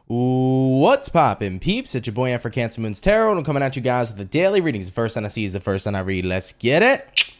What's poppin', peeps? It's your boy for CancerMoonsTarot, and I'm coming at you guys with the daily readings. The first one I see is the first one I read. Let's get it.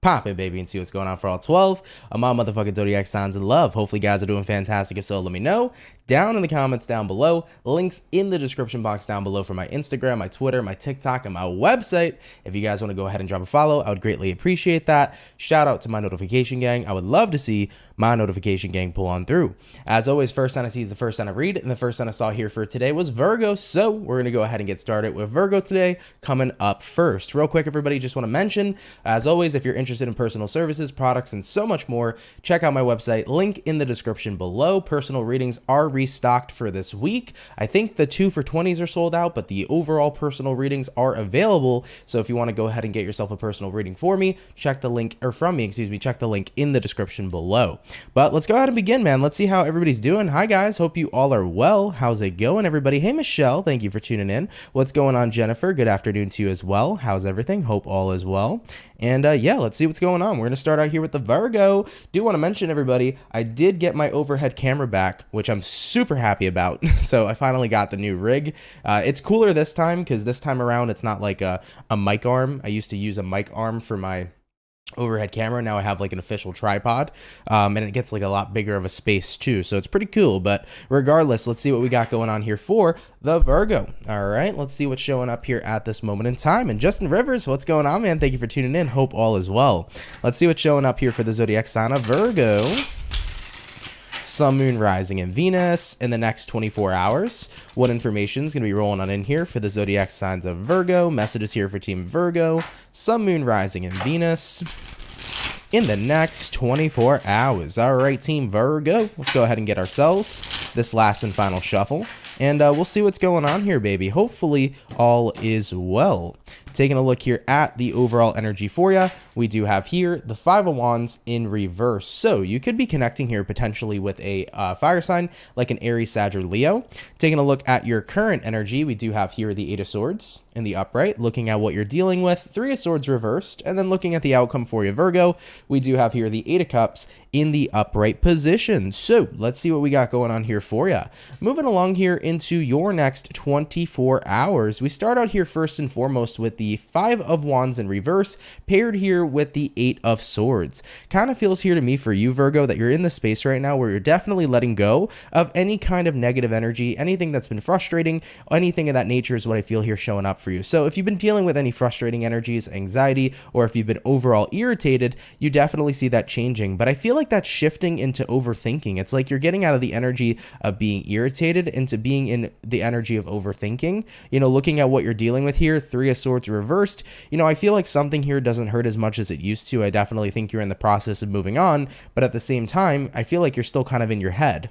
Pop it, baby, and see what's going on for all 12 of my motherfucking zodiac signs in love. Hopefully, guys are doing fantastic. If so, let me know down in the comments down below. Links in the description box down below for my Instagram, my Twitter, my TikTok, and my website. If you guys want to go ahead and drop a follow, I would greatly appreciate that. Shout out to my notification gang. I would love to see my notification gang pull on through. As always, first sign I see is the first sign I read, and the first sign I saw here for today was Virgo. So we're going to go ahead and get started with Virgo today, coming up first. Real quick, everybody, just want to mention, as always, if you're interested in personal services, products, and so much more, check out my website, link in the description below. Personal readings are restocked for this week. I think the 2 for 20s are sold out, but the overall personal readings are available. So if you want to go ahead and get yourself a personal reading for me, check the link, or from me, excuse me, check the link in the description below. But let's go ahead and begin, man. Let's see how everybody's doing. Hi, guys. Hope you all are well. How's it going, everybody? Hey, Michelle. Thank you for tuning in. What's going on, Jennifer? Good afternoon to you as well. How's everything? Hope all is well. And yeah, let's see what's going on. We're going to start out here with the Virgo. Do want to mention, everybody, I did get my overhead camera back, which I'm super happy about. So I finally got the new rig. It's cooler this time because this time around, it's not like a mic arm. I used to use a mic arm for my overhead camera. Now I have like an official tripod, and it gets like a lot bigger of a space too, so it's pretty cool. But regardless, let's see what we got going on here for the Virgo. All right, let's see what's showing up here at this moment in time. And Justin Rivers, what's going on, man? Thank you for tuning in. Hope all is well. Let's see what's showing up here for the zodiac sign of Virgo. Sun, Moon, Rising, and Venus in the next 24 hours. What information is going to be rolling on in here for the zodiac signs of Virgo? Messages here for Team Virgo. Sun, Moon, Rising, and Venus in the next 24 hours. All right, Team Virgo, let's go ahead and get ourselves this last and final shuffle, and we'll see what's going on here, baby. Hopefully, all is well. Taking a look here at the overall energy for you, we do have here the 5 of Wands in reverse. So you could be connecting here potentially with a fire sign like an Aries, Sag, or Leo. Taking a look at your current energy, we do have here the 8 of Swords in the upright, looking at what you're dealing with, 3 of Swords reversed, and then looking at the outcome for you, Virgo, we do have here the 8 of Cups in the upright position. So let's see what we got going on here for you. Moving along here into your next 24 hours, we start out here first and foremost with the 5 of Wands in reverse, paired here with the 8 of Swords. Kind of feels here to me for you, Virgo, that you're in the space right now where you're definitely letting go of any kind of negative energy, anything that's been frustrating, anything of that nature is what I feel here showing up for you. So if you've been dealing with any frustrating energies, anxiety, or if you've been overall irritated, you definitely see that changing. But I feel like that's shifting into overthinking. It's like you're getting out of the energy of being irritated into being in the energy of overthinking. You know, looking at what you're dealing with here, 3 of Swords reversed, you know, I feel like something here doesn't hurt as much as it used to. I definitely think you're in the process of moving on, but at the same time, I feel like you're still kind of in your head.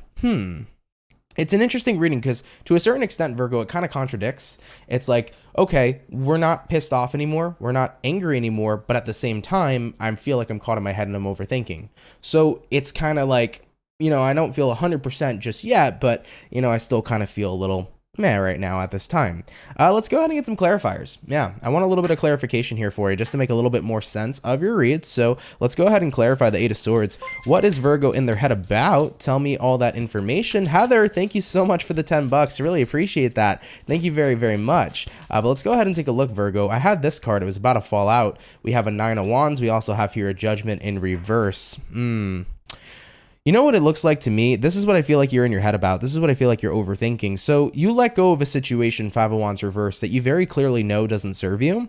It's an interesting reading because to a certain extent, Virgo, it kind of contradicts. It's like, okay, we're not pissed off anymore. We're not angry anymore. But at the same time, I feel like I'm caught in my head and I'm overthinking. So it's kind of like, you know, I don't feel 100% just yet, but, you know, I still kind of feel a little meh right now at this time. Let's go ahead and get some clarifiers. Yeah, I want a little bit of clarification here for you just to make a little bit more sense of your read. So let's go ahead and clarify the 8 of Swords. What is Virgo in their head about? Tell me all that information. Heather, thank you so much for the 10 bucks. Really appreciate that. Thank you very, very much. But let's go ahead and take a look, Virgo. I had this card. It was about to fall out. We have a 9 of Wands. We also have here a Judgment in reverse. You know what it looks like to me? This is what I feel like you're in your head about. This is what I feel like you're overthinking. So you let go of a situation, 5 of Wands reverse, that you very clearly know doesn't serve you.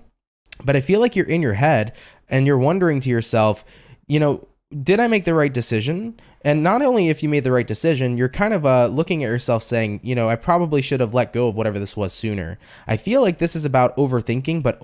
But I feel like you're in your head and you're wondering to yourself, you know, did I make the right decision? And not only if you made the right decision, you're kind of looking at yourself saying, you know, I probably should have let go of whatever this was sooner. I feel like this is about overthinking, but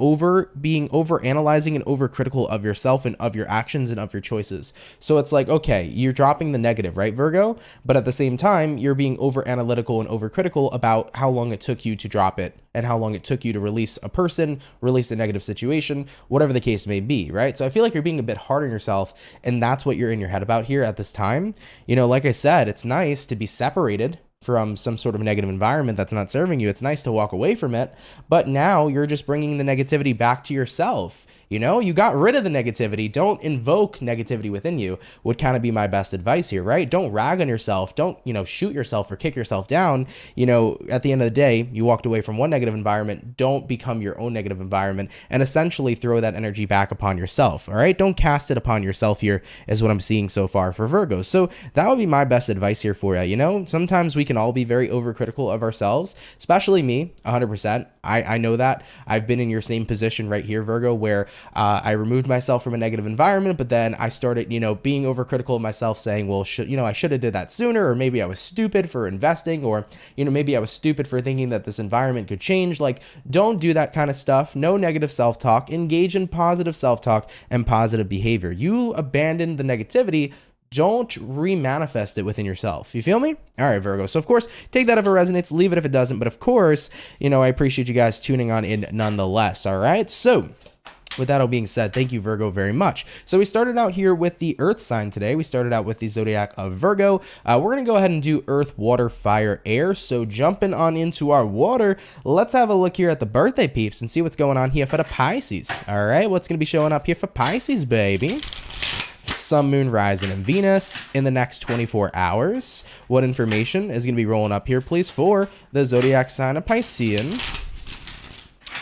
being over-analyzing and overcritical of yourself and of your actions and of your choices. So it's like, okay, you're dropping the negative, right, Virgo? But at the same time, you're being over-analytical and overcritical about how long it took you to drop it and how long it took you to release a person, release a negative situation, whatever the case may be, right? So I feel like you're being a bit hard on yourself, and that's what you're in your head about here at this time. You know, like I said, it's nice to be separated from some sort of negative environment that's not serving you. It's nice to walk away from it, but now you're just bringing the negativity back to yourself. You know, you got rid of the negativity. Don't invoke negativity within you, would kind of be my best advice here, right? Don't rag on yourself. Don't, you know, shoot yourself or kick yourself down. You know, at the end of the day, you walked away from one negative environment. Don't become your own negative environment and essentially throw that energy back upon yourself. All right. Don't cast it upon yourself here, is what I'm seeing so far for Virgo. So that would be my best advice here for you. You know, sometimes we can all be very overcritical of ourselves, especially me, 100%. I know that. I've been in your same position right here, Virgo, where I removed myself from a negative environment, but then I started, you know, being overcritical of myself, saying, well, I should have did that sooner, or maybe I was stupid for investing, or, you know, maybe I was stupid for thinking that this environment could change. Like, don't do that kind of stuff. No negative self-talk. Engage in positive self-talk and positive behavior. You abandon the negativity. Don't remanifest it within yourself. You feel me? All right, Virgo. So, of course, take that if it resonates, leave it if it doesn't. But, of course, you know, I appreciate you guys tuning on in nonetheless. All right. So, with that all being said, thank you, Virgo, very much. So we started out here with the Earth sign today. We started out with the zodiac of Virgo. We're going to go ahead and do Earth, Water, Fire, Air. So jumping on into our water, let's have a look here at the birthday peeps and see what's going on here for the Pisces. All right, what's going to be showing up here for Pisces, baby? Sun, Moon, Rising, and Venus in the next 24 hours. What information is going to be rolling up here, please, for the zodiac sign of Piscean?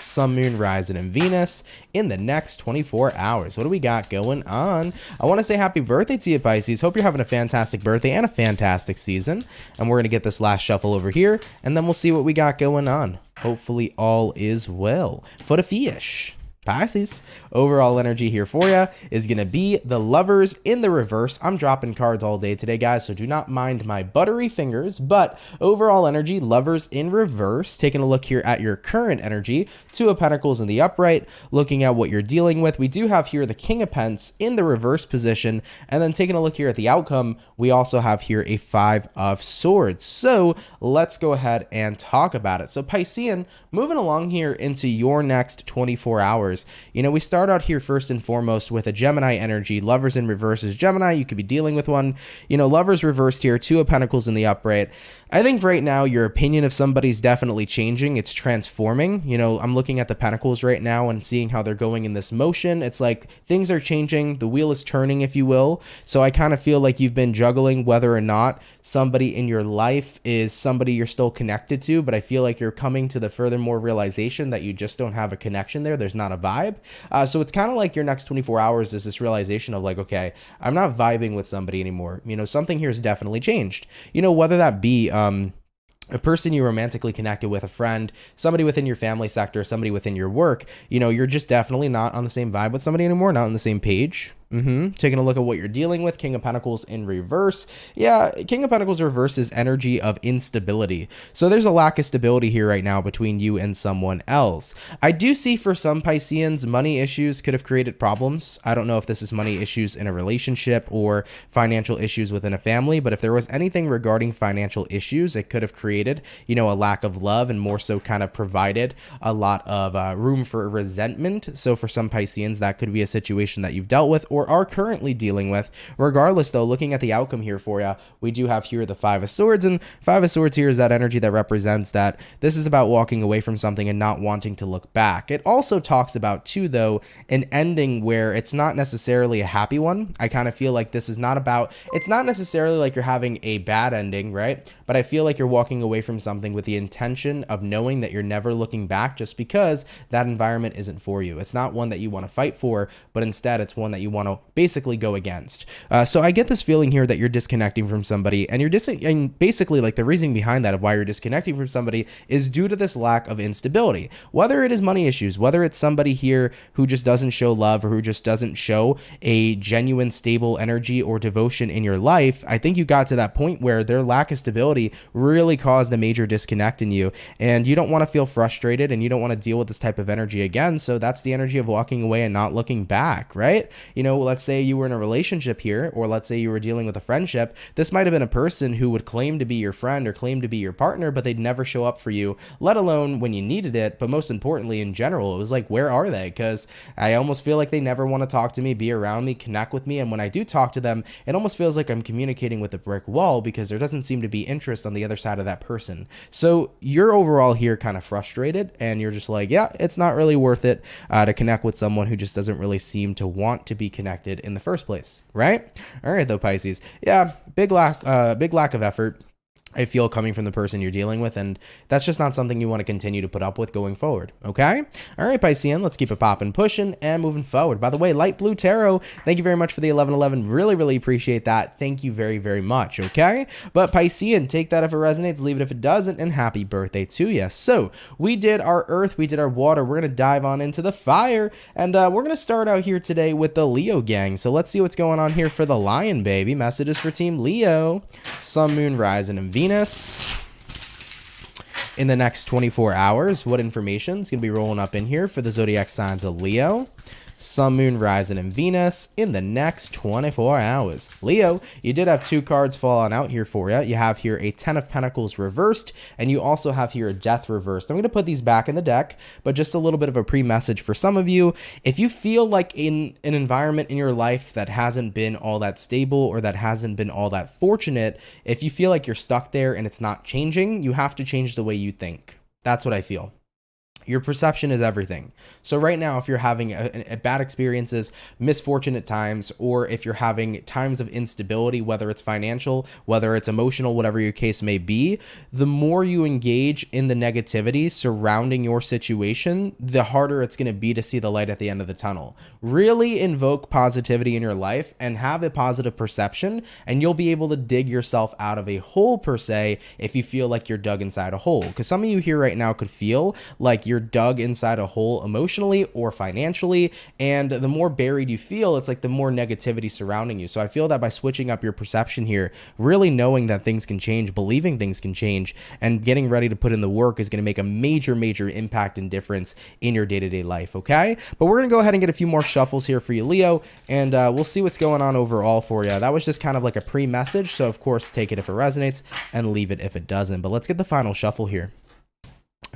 Sun, Moon, Rising, and Venus in the next 24 hours. What do we got going on? I want to say happy birthday to you, Pisces. Hope you're having a fantastic birthday and a fantastic season. And we're going to get this last shuffle over here, and then we'll see what we got going on. Hopefully all is well for the fish. Pisces, overall energy here for you is going to be the Lovers in the reverse. I'm dropping cards all day today, guys, so do not mind my buttery fingers, but overall energy, Lovers in reverse. Taking a look here at your current energy, Two of Pentacles in the upright, looking at what you're dealing with. We do have here the King of Pence in the reverse position, and then taking a look here at the outcome, we also have here a Five of Swords. So let's go ahead and talk about it. So Piscean, moving along here into your next 24 hours. You know, we start out here first and foremost with a Gemini energy. Lovers in reverse is Gemini. You could be dealing with one. You know, Lovers reversed here, Two of Pentacles in the upright. I think right now your opinion of somebody's definitely changing. It's transforming. You know, I'm looking at the Pentacles right now and seeing how they're going in this motion. It's like things are changing. The wheel is turning, if you will. So I kind of feel like you've been juggling whether or not somebody in your life is somebody you're still connected to, but I feel like you're coming to the furthermore realization that you just don't have a connection there. There's not a vibe. So it's kind of like your next 24 hours is this realization of like, okay, I'm not vibing with somebody anymore. You know, something here has definitely changed. You know, whether that be a person you romantically connected with, a friend, somebody within your family sector, somebody within your work, you know, you're just definitely not on the same vibe with somebody anymore, not on the same page. Taking a look at what you're dealing with. King of Pentacles in reverse. Yeah, King of Pentacles reverse is energy of instability. So there's a lack of stability here right now between you and someone else. I do see for some Pisceans, money issues could have created problems. I don't know if this is money issues in a relationship or financial issues within a family, but if there was anything regarding financial issues, it could have created, you know, a lack of love and more so kind of provided a lot of room for resentment. So for some Pisceans, that could be a situation that you've dealt with or are currently dealing with. Regardless, though, looking at the outcome here for you, we do have here the Five of Swords, and Five of Swords here is that energy that represents that this is about walking away from something and not wanting to look back. It also talks about, too, though, an ending where it's not necessarily a happy one. I kind of feel like this is not about, it's not necessarily like you're having a bad ending, right? But I feel like you're walking away from something with the intention of knowing that you're never looking back just because that environment isn't for you. It's not one that you want to fight for, but instead it's one that you want to basically go against. So I get this feeling here that you're disconnecting from somebody, and and basically like the reasoning behind that of why you're disconnecting from somebody is due to this lack of instability. Whether it is money issues, whether it's somebody here who just doesn't show love or who just doesn't show a genuine stable energy or devotion in your life, I think you got to that point where their lack of stability really caused a major disconnect in you, and you don't want to feel frustrated and you don't want to deal with this type of energy again. So that's the energy of walking away and not looking back, right? You know, know, let's say you were in a relationship here, or let's say you were dealing with a friendship. This might have been a person who would claim to be your friend or claim to be your partner, but they'd never show up for you, let alone when you needed it. But most importantly, in general, it was like, where are they? Because I almost feel like they never want to talk to me, be around me, connect with me. And when I do talk to them, it almost feels like I'm communicating with a brick wall because there doesn't seem to be interest on the other side of that person. So you're overall here kind of frustrated, and you're just like, yeah, it's not really worth it to connect with someone who just doesn't really seem to want to be connected in the first place, right? All right, though, Pisces. Yeah, big lack of effort, I feel, coming from the person you're dealing with, and that's just not something you want to continue to put up with going forward, okay? All right, Piscean, let's keep it popping, pushing, and moving forward. By the way, Light Blue Tarot, thank you very much for the 1111. Really, really appreciate that. Thank you very, very much, okay? But Piscean, take that if it resonates, leave it if it doesn't, and happy birthday to you. So we did our earth, we did our water. We're going to dive on into the fire, and we're going to start out here today with the Leo gang. So let's see what's going on here for the Lion, baby. Messages for Team Leo. Sun, Moon, Rising, and Venus in the next 24 hours. What information is going to be rolling up in here for the zodiac signs of Leo, Sun, Moon, Rising, and Venus in the next 24 hours. Leo, you did have two cards falling out here for you. You have here a 10 of Pentacles reversed, and you also have here a Death reversed. I'm going to put these back in the deck, but just a little bit of a pre-message for some of you. If you feel like in an environment in your life that hasn't been all that stable or that hasn't been all that fortunate, if you feel like you're stuck there and it's not changing, you have to change the way you think. That's what I feel. Your perception is everything. So right now, if you're having a bad experiences, misfortune at times, or if you're having times of instability, whether it's financial, whether it's emotional, whatever your case may be, the more you engage in the negativity surrounding your situation, the harder it's going to be to see the light at the end of the tunnel. Really invoke positivity in your life and have a positive perception, and you'll be able to dig yourself out of a hole, per se, if you feel like you're dug inside a hole. Because some of you here right now could feel like you're dug inside a hole emotionally or financially, and the more buried you feel, it's like the more negativity surrounding you. So I feel that by switching up your perception here, really knowing that things can change, believing things can change, and getting ready to put in the work is going to make a major impact and difference in your day-to-day life, okay? But we're going to go ahead and get a few more shuffles here for you, Leo, and we'll see what's going on overall for you. That was just kind of like a pre-message, so of course take it if it resonates and leave it if it doesn't. But let's get the final shuffle here.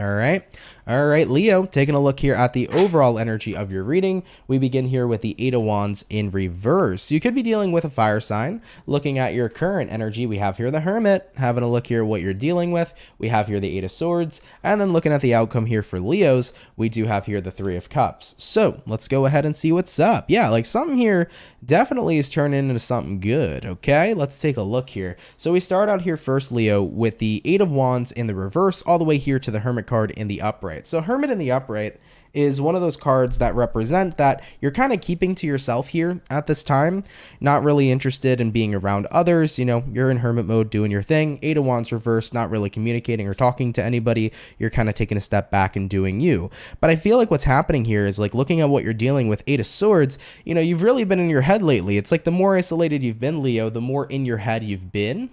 All right, Leo, taking a look here at the overall energy of your reading. We begin here with the Eight of Wands in reverse. You could be dealing with a fire sign. Looking at your current energy, we have here the Hermit. Having a look here what you're dealing with, we have here the Eight of Swords. And then looking at the outcome here for Leos, we do have here the Three of Cups. So let's go ahead and see what's up. Yeah, like something here definitely is turning into something good, okay? Let's take a look here. So we start out here first, Leo, with the Eight of Wands in the reverse, all the way here to the Hermit card in the upright. So Hermit in the upright is one of those cards that represent that you're kind of keeping to yourself here at this time, not really interested in being around others. You know, you're in hermit mode doing your thing. Eight of Wands reversed, not really communicating or talking to anybody. You're kind of taking a step back and doing you. But I feel like what's happening here is like looking at what you're dealing with Eight of Swords, you know, you've really been in your head lately. It's like the more isolated you've been, Leo, the more in your head you've been.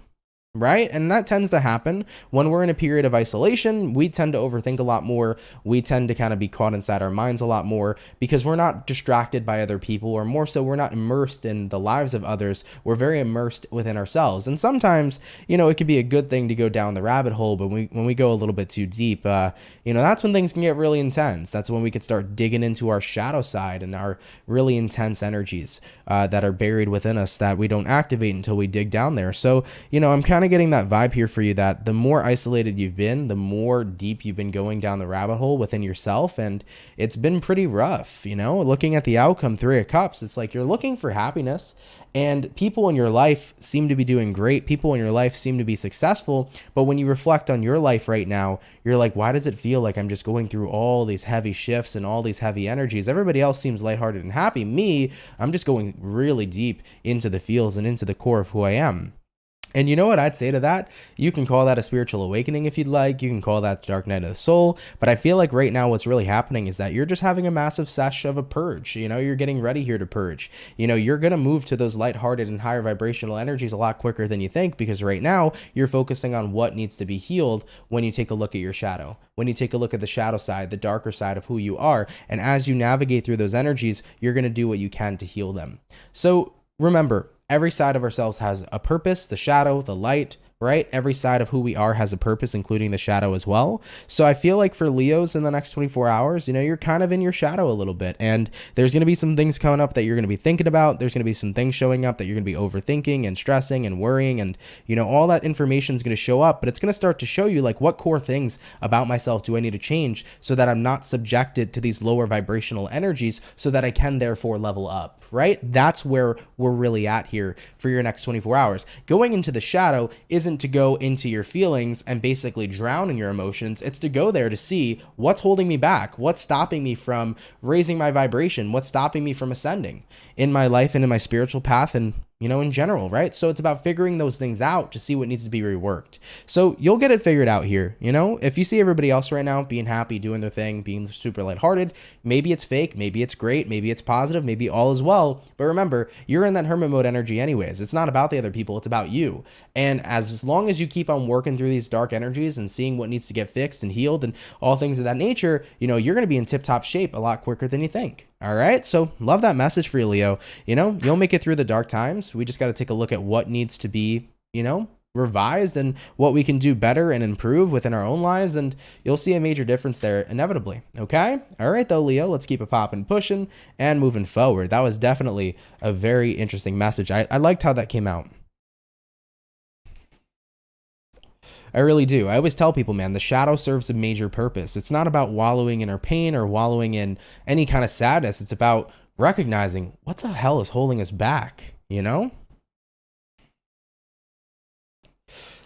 Right? And that tends to happen when we're in a period of isolation. We tend to overthink a lot more. We tend to kind of be caught inside our minds a lot more because we're not distracted by other people, or more so, we're not immersed in the lives of others. We're very immersed within ourselves. And sometimes, you know, it could be a good thing to go down the rabbit hole, but when we go a little bit too deep, you know, that's when things can get really intense. That's when we could start digging into our shadow side and our really intense energies that are buried within us that we don't activate until we dig down there. So, you know, I'm kind of getting that vibe here for you that the more isolated you've been, the more deep you've been going down the rabbit hole within yourself, and it's been pretty rough. You know, looking at the outcome, Three of Cups, it's like you're looking for happiness, and people in your life seem to be doing great. People in your life seem to be successful, but when you reflect on your life right now, you're like, why does it feel like I'm just going through all these heavy shifts and all these heavy energies? Everybody else seems lighthearted and happy. Me, I'm just going really deep into the feels and into the core of who I am. And you know what I'd say to that? You can call that a spiritual awakening if you'd like. You can call that the dark night of the soul. But I feel like right now what's really happening is that you're just having a massive sesh of a purge. You know, you're getting ready here to purge. You know, you're going to move to those lighthearted and higher vibrational energies a lot quicker than you think, because right now you're focusing on what needs to be healed when you take a look at your shadow. When you take a look at the shadow side, the darker side of who you are. And as you navigate through those energies, you're going to do what you can to heal them. So remember, every side of ourselves has a purpose, the shadow, the light, right? Every side of who we are has a purpose, including the shadow as well. So I feel like for Leos in the next 24 hours, you know, you're kind of in your shadow a little bit, and there's going to be some things coming up that you're going to be thinking about. There's going to be some things showing up that you're going to be overthinking and stressing and worrying, and, you know, all that information is going to show up, but it's going to start to show you like, what core things about myself do I need to change so that I'm not subjected to these lower vibrational energies, so that I can therefore level up, right? That's where we're really at here for your next 24 hours. Going into the shadow isn't to go into your feelings and basically drown in your emotions. It's to go there to see what's holding me back, what's stopping me from raising my vibration, what's stopping me from ascending in my life and in my spiritual path, and, you know, in general, right? So it's about figuring those things out to see what needs to be reworked. So you'll get it figured out here. You know, if you see everybody else right now being happy, doing their thing, being super lighthearted, maybe it's fake, maybe it's great, maybe it's positive, maybe all is well. But remember, you're in that hermit mode energy anyways. It's not about the other people, it's about you. And as long as you keep on working through these dark energies and seeing what needs to get fixed and healed and all things of that nature, you know, you're going to be in tip-top shape a lot quicker than you think. All right. So love that message for you, Leo. You know, you'll make it through the dark times. We just got to take a look at what needs to be, you know, revised and what we can do better and improve within our own lives. And you'll see a major difference there inevitably. Okay. All right, though, Leo, let's keep it popping, pushing and moving forward. That was definitely a very interesting message. I liked how that came out. I really do. I always tell people, man, the shadow serves a major purpose. It's not about wallowing in our pain or wallowing in any kind of sadness. It's about recognizing what the hell is holding us back, you know?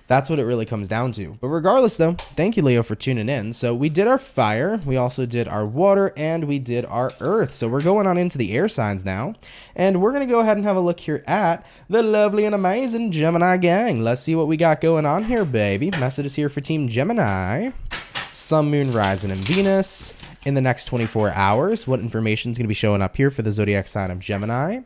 That's what it really comes down to. But regardless, though, thank you, Leo, for tuning in. So we did our fire, we also did our water, and we did our earth. So we're going on into the air signs now. And we're going to go ahead and have a look here at the lovely and amazing Gemini gang. Let's see what we got going on here, baby. Messages here for Team Gemini. Sun, Moon, Rising, and Venus in the next 24 hours. What information is going to be showing up here for the zodiac sign of Gemini?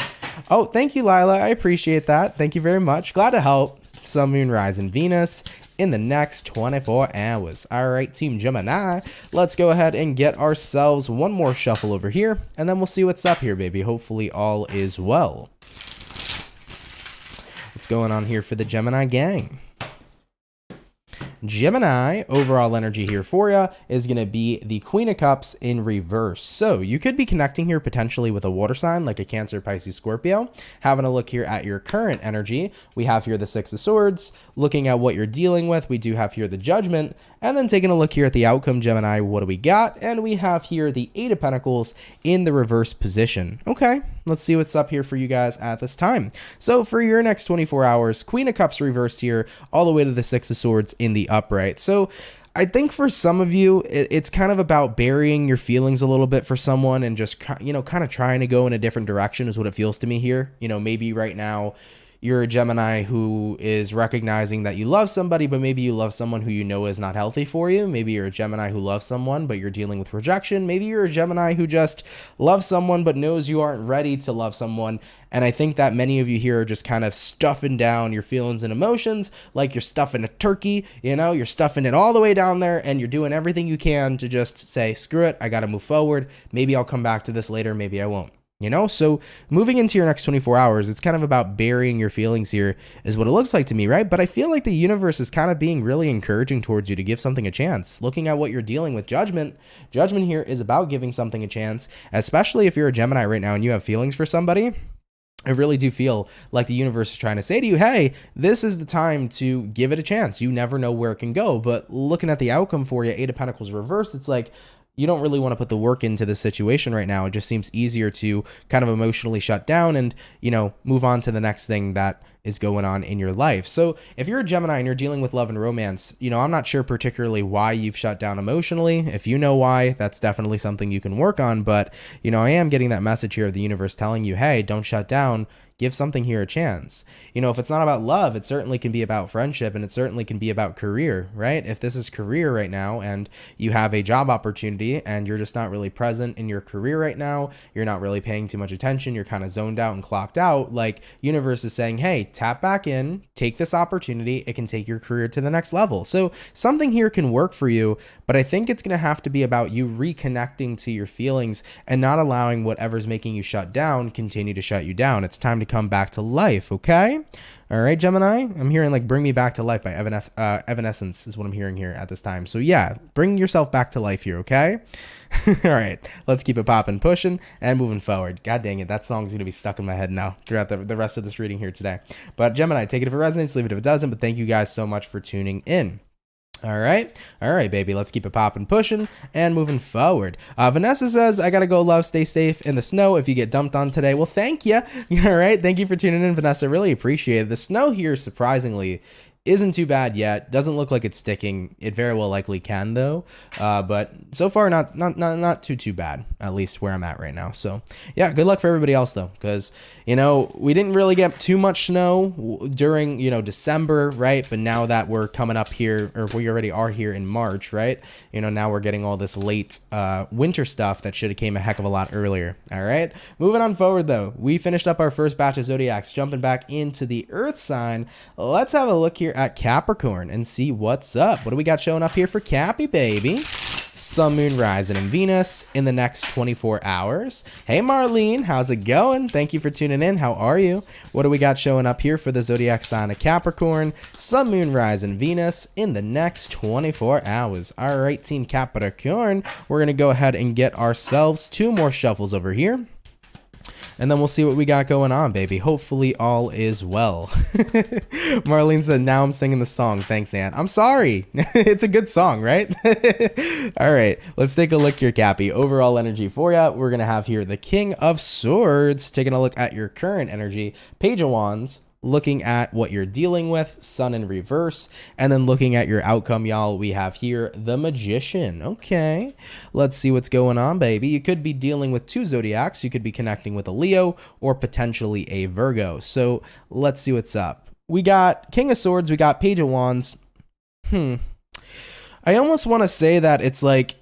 Oh, thank you, Lila. I appreciate that. Thank you very much. Glad to help. Sun, Moon, Rising, Venus in the next 24 hours. All right, Team Gemini, let's go ahead and get ourselves one more shuffle over here, and then we'll see what's up here, baby. Hopefully all is well. What's going on here for the Gemini gang? Gemini, overall energy here for you is going to be the Queen of Cups in reverse. So you could be connecting here potentially with a water sign like a Cancer, Pisces, Scorpio. Having a look here at your current energy, we have here the Six of Swords. Looking at what you're dealing with, we do have here the Judgment. And then taking a look here at the outcome, Gemini, what do we got? And we have here the Eight of Pentacles in the reverse position. Okay, let's see what's up here for you guys at this time. So for your next 24 hours, Queen of Cups reversed here all the way to the Six of Swords in the upright. So I think for some of you, it's kind of about burying your feelings a little bit for someone and just, you know, kind of trying to go in a different direction is what it feels to me here. You know, maybe right now you're a Gemini who is recognizing that you love somebody, but maybe you love someone who you know is not healthy for you. Maybe you're a Gemini who loves someone, but you're dealing with rejection. Maybe you're a Gemini who just loves someone, but knows you aren't ready to love someone. And I think that many of you here are just kind of stuffing down your feelings and emotions like you're stuffing a turkey, you know, you're stuffing it all the way down there and you're doing everything you can to just say, screw it, I got to move forward. Maybe I'll come back to this later. Maybe I won't. You know, so moving into your next 24 hours, it's kind of about burying your feelings here is what it looks like to me, right? But I feel like the universe is kind of being really encouraging towards you to give something a chance. Looking at what you're dealing with, judgment here is about giving something a chance, especially if you're a Gemini right now and you have feelings for somebody. I really do feel like the universe is trying to say to you, hey, this is the time to give it a chance. You never know where it can go. But looking at the outcome for you, Eight of Pentacles reversed, it's like, you don't really want to put the work into this situation right now. It just seems easier to kind of emotionally shut down and, you know, move on to the next thing that is going on in your life. So if you're a Gemini and you're dealing with love and romance, I'm not sure particularly why you've shut down emotionally. If you know why, that's definitely something you can work on. But, I am getting that message here of the universe telling you, hey, don't shut down. Give something here a chance. If it's not about love, it certainly can be about friendship, and it certainly can be about career, right? If this is career right now and you have a job opportunity and you're just not really present in your career right now, you're not really paying too much attention, you're kind of zoned out and clocked out, like universe is saying, hey, tap back in, take this opportunity. It can take your career to the next level. So something here can work for you, but I think it's going to have to be about you reconnecting to your feelings and not allowing whatever's making you shut down continue to shut you down. It's time to come back to life, okay? All right, Gemini, I'm hearing like Bring Me Back to Life by Evanescence is what I'm hearing here at this time. So yeah, bring yourself back to life here, okay? All right, let's keep it popping, pushing, and moving forward. God dang it, that song's going to be stuck in my head now throughout the rest of this reading here today. But Gemini, take it if it resonates, leave it if it doesn't, but thank you guys so much for tuning in. All right, baby, let's keep it popping, pushing, and moving forward. Vanessa says, I gotta go, love, stay safe in the snow if you get dumped on today. Well, thank you. All right, thank you for tuning in, Vanessa. Really appreciate it. The snow here, surprisingly, isn't too bad yet. Doesn't look like it's sticking. It very well likely can though. But so far not too bad, at least where I'm at right now. So yeah, good luck for everybody else though, because we didn't really get too much snow during December, right? But now that we're coming up here, or we already are here in March, right? Now we're getting all this late winter stuff that should have came a heck of a lot earlier. All right, moving on forward though, we finished up our first batch of zodiacs, jumping back into the Earth sign. Let's have a look here at Capricorn and see what's up. What do we got showing up here for Cappy, baby? Sun, Moon, Rising, and Venus in the next 24 hours. Hey, Marlene, how's it going? Thank you for tuning in. How are you? What do we got showing up here for the zodiac sign of Capricorn? Sun, Moon, Rising, Venus in the next 24 hours. All right, Team Capricorn, we're going to go ahead and get ourselves 2 more shuffles over here. And then we'll see what we got going on, baby. Hopefully all is well. Marlene said, now I'm singing the song. Thanks, Ann. I'm sorry. It's a good song, right? All right, let's take a look here, Cappy. Overall energy for you. We're going to have here the King of Swords, taking a look at your current energy, Page of Wands, looking at what you're dealing with, Sun in reverse, and then looking at your outcome, y'all, we have here the Magician. Okay, let's see what's going on, baby. You could be dealing with 2 zodiacs. You could be connecting with a Leo or potentially a Virgo. So let's see what's up. We got King of Swords, we got Page of Wands. I almost want to say that it's like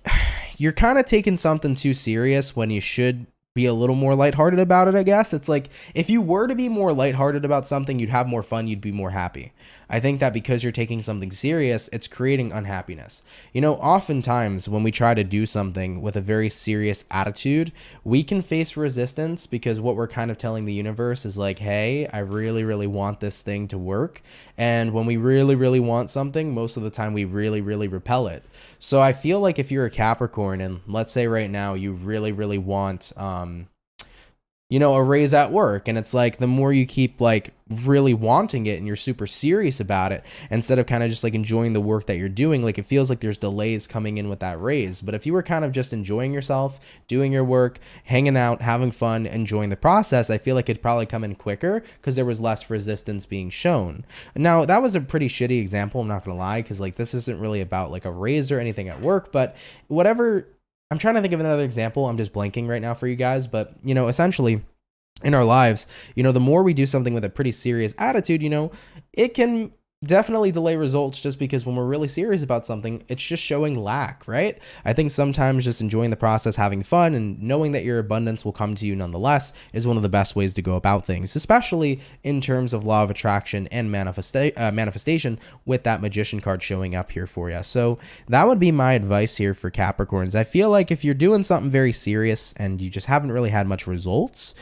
you're kind of taking something too serious when you should be a little more lighthearted about it, I guess. It's like if you were to be more lighthearted about something, you'd have more fun, you'd be more happy. I think that because you're taking something serious, it's creating unhappiness. Oftentimes when we try to do something with a very serious attitude, we can face resistance because what we're kind of telling the universe is like, hey, I really, really want this thing to work. And when we really, really want something, most of the time we really, really repel it. So I feel like if you're a Capricorn and let's say right now you really, really want, a raise at work, and it's like the more you keep like really wanting it and you're super serious about it instead of kind of just like enjoying the work that you're doing, like it feels like there's delays coming in with that raise. But if you were kind of just enjoying yourself, doing your work, hanging out, having fun, enjoying the process, I feel like it'd probably come in quicker because there was less resistance being shown. Now that was a pretty shitty example, I'm not gonna lie, because like this isn't really about like a raise or anything at work, but whatever. I'm trying to think of another example. I'm just blanking right now for you guys, but essentially in our lives, the more we do something with a pretty serious attitude, it can definitely delay results just because when we're really serious about something, it's just showing lack, right? I think sometimes just enjoying the process, having fun, and knowing that your abundance will come to you nonetheless is one of the best ways to go about things, especially in terms of law of attraction and manifestation with that Magician card showing up here for you. So that would be my advice here for Capricorns. I feel like if you're doing something very serious and you just haven't really had much results,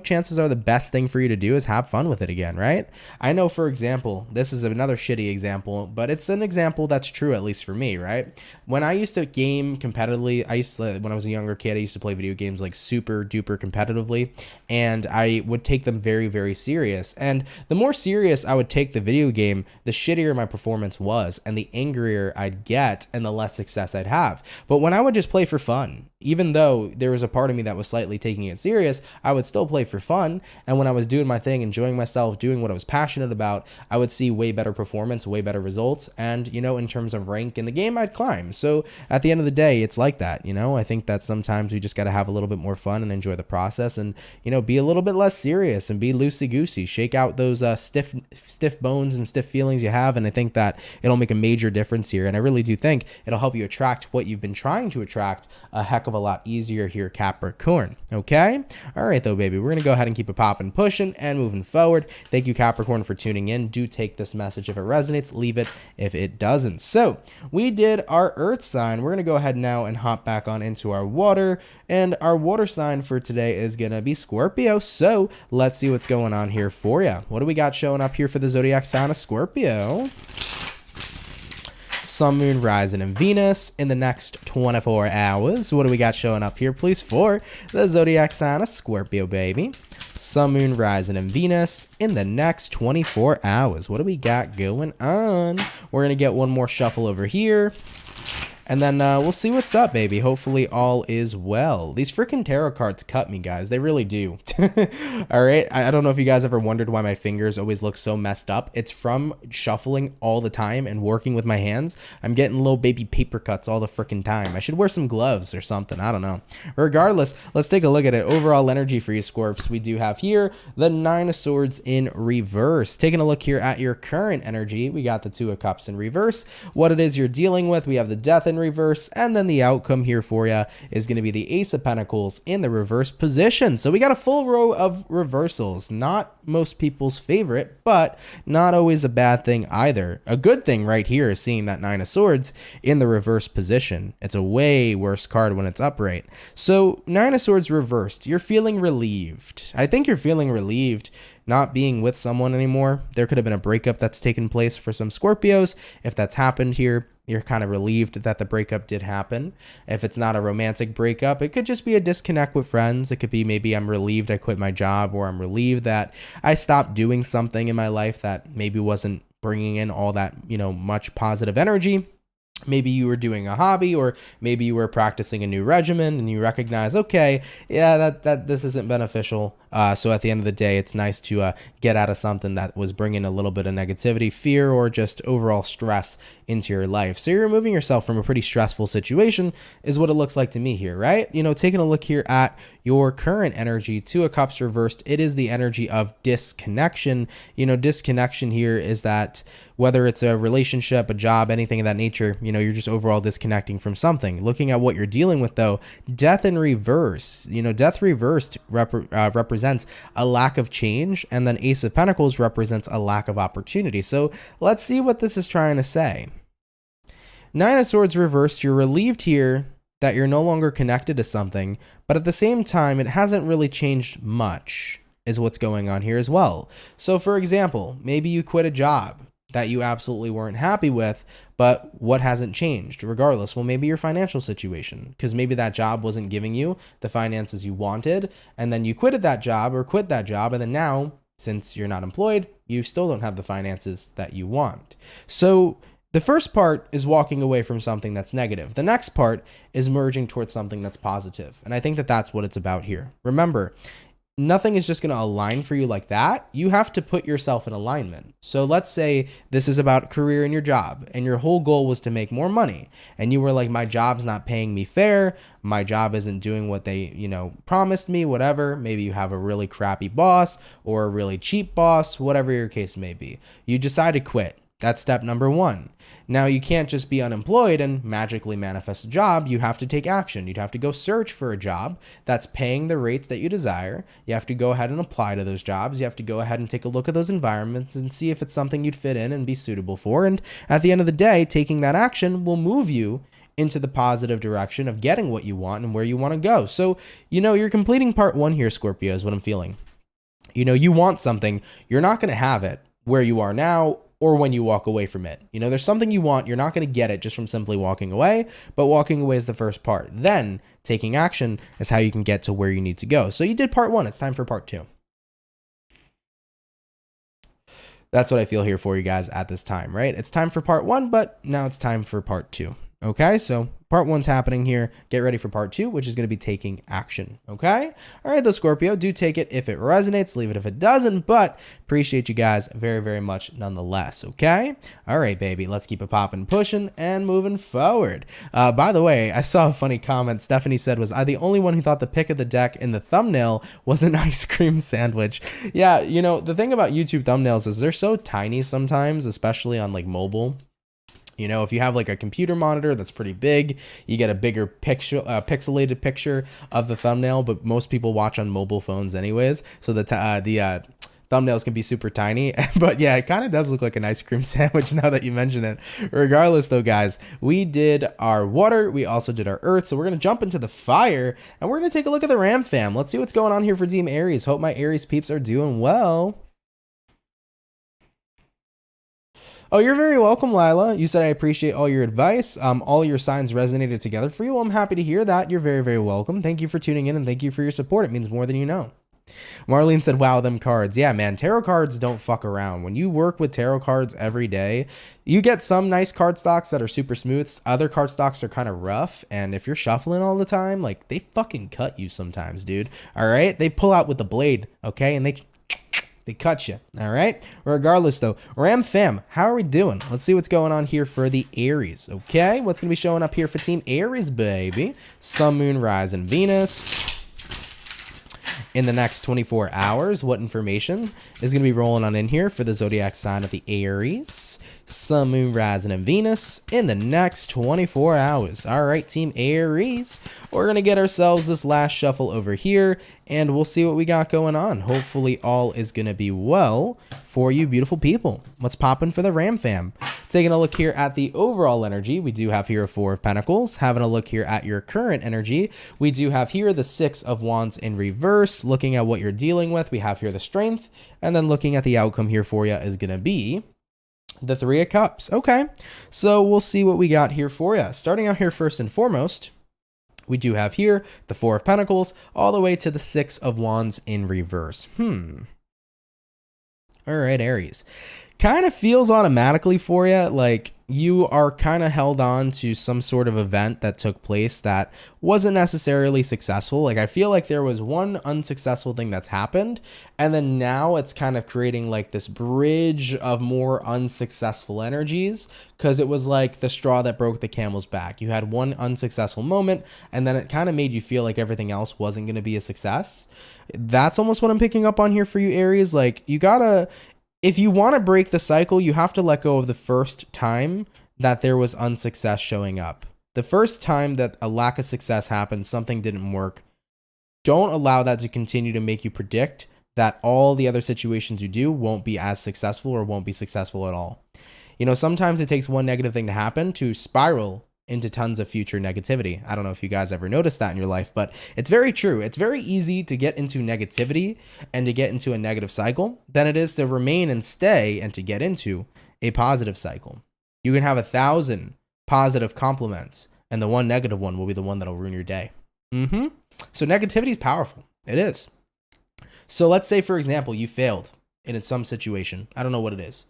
chances are the best thing for you to do is have fun with it again, right? I know, for example, this is another shitty example, but it's an example that's true, at least for me, right? When I used to game competitively, when I was a younger kid, I used to play video games like super duper competitively, and I would take them very, very serious. And the more serious I would take the video game, the shittier my performance was, and the angrier I'd get, and the less success I'd have. But when I would just play for fun, even though there was a part of me that was slightly taking it serious, I would still play for fun. And when I was doing my thing, enjoying myself, doing what I was passionate about, I would see way better performance, way better results. And, you know, in terms of rank in the game, I'd climb. So at the end of the day, it's like that. You know, I think that sometimes we just got to have a little bit more fun and enjoy the process and, you know, be a little bit less serious and be loosey-goosey, shake out those stiff bones and stiff feelings you have. And I think that it'll make a major difference here. And I really do think it'll help you attract what you've been trying to attract a heck of a lot easier here, Capricorn. Okay. All right, though, baby, we're going to go ahead and keep it popping, pushing and moving forward. Thank you, Capricorn, for tuning in. Do take this message if it resonates, leave it if it doesn't. So we did our earth sign. We're going to go ahead now and hop back on into our water, and our water sign for today is going to be Scorpio. So let's see what's going on here for you. What do we got showing up here for the zodiac sign of Scorpio? Sun, Moon, Rising, and Venus in the next 24 hours. What do we got showing up here, please, for the zodiac sign of Scorpio, baby? Sun, Moon, Rising, and Venus in the next 24 hours. What do we got going on? We're going to get one more shuffle over here. And then we'll see what's up, baby. Hopefully all is well. These freaking tarot cards cut me, guys. They really do. All right. I don't know if you guys ever wondered why my fingers always look so messed up. It's from shuffling all the time and working with my hands. I'm getting little baby paper cuts all the freaking time. I should wear some gloves or something. I don't know. Regardless, let's take a look at it. Overall energy for you, Scorps. We do have here the Nine of Swords in reverse. Taking a look here at your current energy, we got the Two of Cups in reverse. What it is you're dealing with, we have the Death in reverse, and then the outcome here for you is going to be the Ace of Pentacles in the reverse position. So we got a full row of reversals. Not most people's favorite, but not always a bad thing either. A good thing right here is seeing that Nine of Swords in the reverse position. It's a way worse card when it's upright. So Nine of Swords reversed. You're feeling relieved. I think you're feeling relieved not being with someone anymore. There could have been a breakup that's taken place for some Scorpios. If that's happened here, you're kind of relieved that the breakup did happen. If it's not a romantic breakup, it could just be a disconnect with friends. It could be maybe I'm relieved I quit my job, or I'm relieved that I stopped doing something in my life that maybe wasn't bringing in all that, you know, much positive energy. Maybe you were doing a hobby, or maybe you were practicing a new regimen and you recognize, okay, yeah, that this isn't beneficial. So at the end of the day, it's nice to get out of something that was bringing a little bit of negativity, fear, or just overall stress into your life. So you're removing yourself from a pretty stressful situation is what it looks like to me here, right? You know, taking a look here at your current energy, Two of Cups reversed, it is the energy of disconnection. You know, disconnection here is that whether it's a relationship, a job, anything of that nature, you know, you're just overall disconnecting from something. Looking at what you're dealing with, though, Death in reverse, you know, Death reversed represents a lack of change, and then Ace of Pentacles represents a lack of opportunity. So let's see what this is trying to say. Nine of Swords reversed, you're relieved here that you're no longer connected to something, but at the same time, it hasn't really changed much, is what's going on here as well. So for example, maybe you quit a job that you absolutely weren't happy with, but what hasn't changed regardless? Well, maybe your financial situation, because maybe that job wasn't giving you the finances you wanted, and then you quit that job, and then now, since you're not employed, you still don't have the finances that you want. So the first part is walking away from something that's negative. The next part is merging towards something that's positive. And I think that that's what it's about here. Remember, nothing is just going to align for you like that. You have to put yourself in alignment. So let's say this is about career in your job, and your whole goal was to make more money. And you were like, my job's not paying me fair. My job isn't doing what they, you know, promised me, whatever. Maybe you have a really crappy boss or a really cheap boss, whatever your case may be. You decide to quit. That's step number one. Now, you can't just be unemployed and magically manifest a job. You have to take action. You'd have to go search for a job that's paying the rates that you desire. You have to go ahead and apply to those jobs. You have to go ahead and take a look at those environments and see if it's something you'd fit in and be suitable for. And at the end of the day, taking that action will move you into the positive direction of getting what you want and where you want to go. So, you know, you're completing part one here, Scorpio, is what I'm feeling. You know, you want something. You're not going to have it where you are now or when you walk away from it. You know, there's something you want. You're not going to get it just from simply walking away, but walking away is the first part. Then taking action is how you can get to where you need to go. So you did part one. It's time for part two. That's what I feel here for you guys at this time, right? It's time for part one, but now it's time for part two. Okay, so Part one's happening here. Get ready for part two, which is going to be taking action. Okay. All right, though, Scorpio, do take it if it resonates, leave it if it doesn't, but appreciate you guys very, very much nonetheless. Okay. All right, baby, let's keep it popping, pushing, and moving forward. By the way, I saw a funny comment. Stephanie said, was I the only one who thought the pick of the deck in the thumbnail was an ice cream sandwich? Yeah, you know, the thing about YouTube thumbnails is they're so tiny sometimes, especially on like mobile. You know, if you have like a computer monitor that's pretty big, you get a bigger picture, pixelated picture of the thumbnail, but most people watch on mobile phones anyways. So the thumbnails can be super tiny, but yeah, it kind of does look like an ice cream sandwich now that you mention it. Regardless though, guys, we did our water, we also did our earth, so we're going to jump into the fire, and we're going to take a look at the Ram fam. Let's see what's going on here for Team Aries. Hope my Aries peeps are doing well. Oh, you're very welcome, Lila. You said I appreciate all your advice. All your signs resonated together for you. Well, I'm happy to hear that. You're very, very welcome. Thank you for tuning in, and thank you for your support. It means more than you know. Marlene said, wow, them cards. Yeah, man, tarot cards don't fuck around. When you work with tarot cards every day, you get some nice card stocks that are super smooth. Other card stocks are kind of rough. And if you're shuffling all the time, like, they fucking cut you sometimes, dude. All right? They pull out with the blade, okay? And they cut you. All right. Regardless, though, Ram fam, how are we doing? Let's see what's going on here for the Aries. Okay. What's going to be showing up here for Team Aries, baby? Sun, Moon, Rise, and Venus. In the next 24 hours, what information is going to be rolling on in here for the zodiac sign of the Aries? Sun, Moon, Rising, and Venus in the next 24 hours. All right, Team Aries, we're going to get ourselves this last shuffle over here, and we'll see what we got going on. Hopefully, all is going to be well for you beautiful people. What's popping for the Ram fam? Taking a look here at the overall energy, we do have here a Four of Pentacles. Having a look here at your current energy, we do have here the Six of Wands in reverse. Looking at what you're dealing with, we have here the Strength, and then looking at the outcome here for you is going to be the Three of Cups. Okay, so we'll see what we got here for you. Starting out here first and foremost, we do have here the Four of Pentacles all the way to the Six of Wands in reverse. All right, Aries. Kind of feels automatically for you like you are kind of held on to some sort of event that took place that wasn't necessarily successful. Like I feel like there was one unsuccessful thing that's happened, and then now it's kind of creating like this bridge of more unsuccessful energies, because it was like the straw that broke the camel's back. You had one unsuccessful moment, and then it kind of made you feel like everything else wasn't going to be a success. That's almost what I'm picking up on here for you, Aries. Like you gotta, if you want to break the cycle, you have to let go of the first time that there was unsuccess showing up. The first time that a lack of success happened, something didn't work. Don't allow that to continue to make you predict that all the other situations you do won't be as successful or won't be successful at all. You know, sometimes it takes one negative thing to happen to spiral into tons of future negativity. I don't know if you guys ever noticed that in your life, but it's very true. It's very easy to get into negativity and to get into a negative cycle than it is to remain and stay and to get into a positive cycle. You can have 1,000 positive compliments, and the one negative one will be the one that'll ruin your day. So negativity is powerful. It is. So let's say, for example, you failed in some situation. I don't know what it is.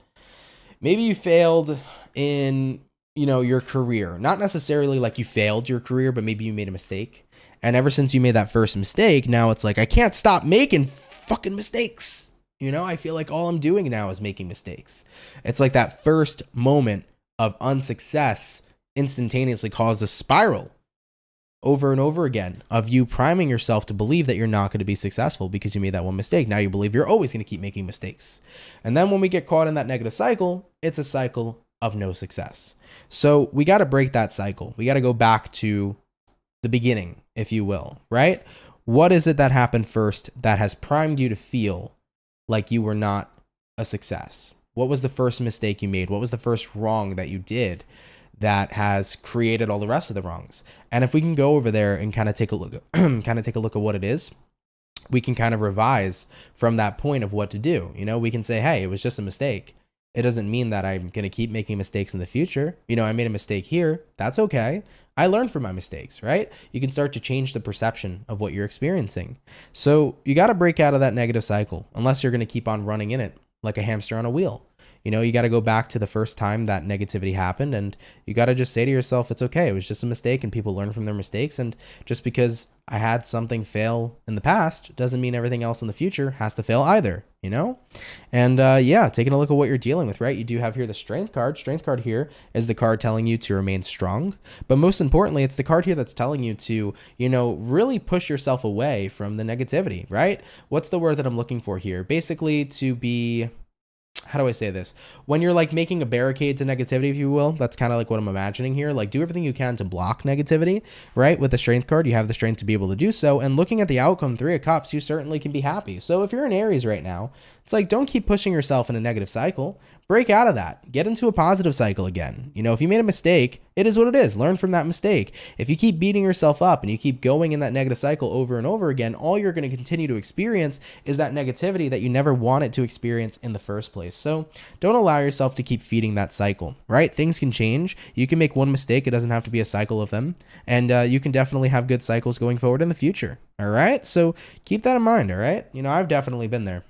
Maybe you failed in, you know, your career. Not necessarily like you failed your career, but maybe you made a mistake. And ever since you made that first mistake, now it's like, I can't stop making fucking mistakes. You know, I feel like all I'm doing now is making mistakes. It's like that first moment of unsuccess instantaneously caused a spiral over and over again of you priming yourself to believe that you're not going to be successful because you made that one mistake. Now you believe you're always going to keep making mistakes. And then when we get caught in that negative cycle, it's a cycle of no success. So we got to break that cycle. We got to go back to the beginning, if you will, right? What is it that happened first that has primed you to feel like you were not a success? What was the first mistake you made? What was the first wrong that you did that has created all the rest of the wrongs? And if we can go over there and kind of take a look, at what it is, we can kind of revise from that point of what to do. You know, we can say, hey, it was just a mistake. It doesn't mean that I'm going to keep making mistakes in the future. You know, I made a mistake here. That's okay. I learned from my mistakes, right? You can start to change the perception of what you're experiencing. So you got to break out of that negative cycle unless you're going to keep on running in it like a hamster on a wheel. You know, you got to go back to the first time that negativity happened, and you got to just say to yourself, it's okay. It was just a mistake, and people learn from their mistakes. And just because I had something fail in the past doesn't mean everything else in the future has to fail either, you know? And yeah, taking a look at what you're dealing with, right? You do have here the Strength card. Strength card here is the card telling you to remain strong. But most importantly, it's the card here that's telling you to, you know, really push yourself away from the negativity, right? What's the word that I'm looking for here? Basically to be, how do I say this? When you're like making a barricade to negativity, if you will, that's kind of like what I'm imagining here. Like do everything you can to block negativity, right? With the Strength card, you have the strength to be able to do so. And looking at the outcome, 3 of Cups, you certainly can be happy. So if you're in Aries right now, it's like, don't keep pushing yourself in a negative cycle. Break out of that. Get into a positive cycle again. You know, if you made a mistake, it is what it is. Learn from that mistake. If you keep beating yourself up and you keep going in that negative cycle over and over again, all you're going to continue to experience is that negativity that you never wanted to experience in the first place. So don't allow yourself to keep feeding that cycle, right? Things can change. You can make one mistake. It doesn't have to be a cycle of them. And you can definitely have good cycles going forward in the future. All right. So keep that in mind. All right. You know, I've definitely been there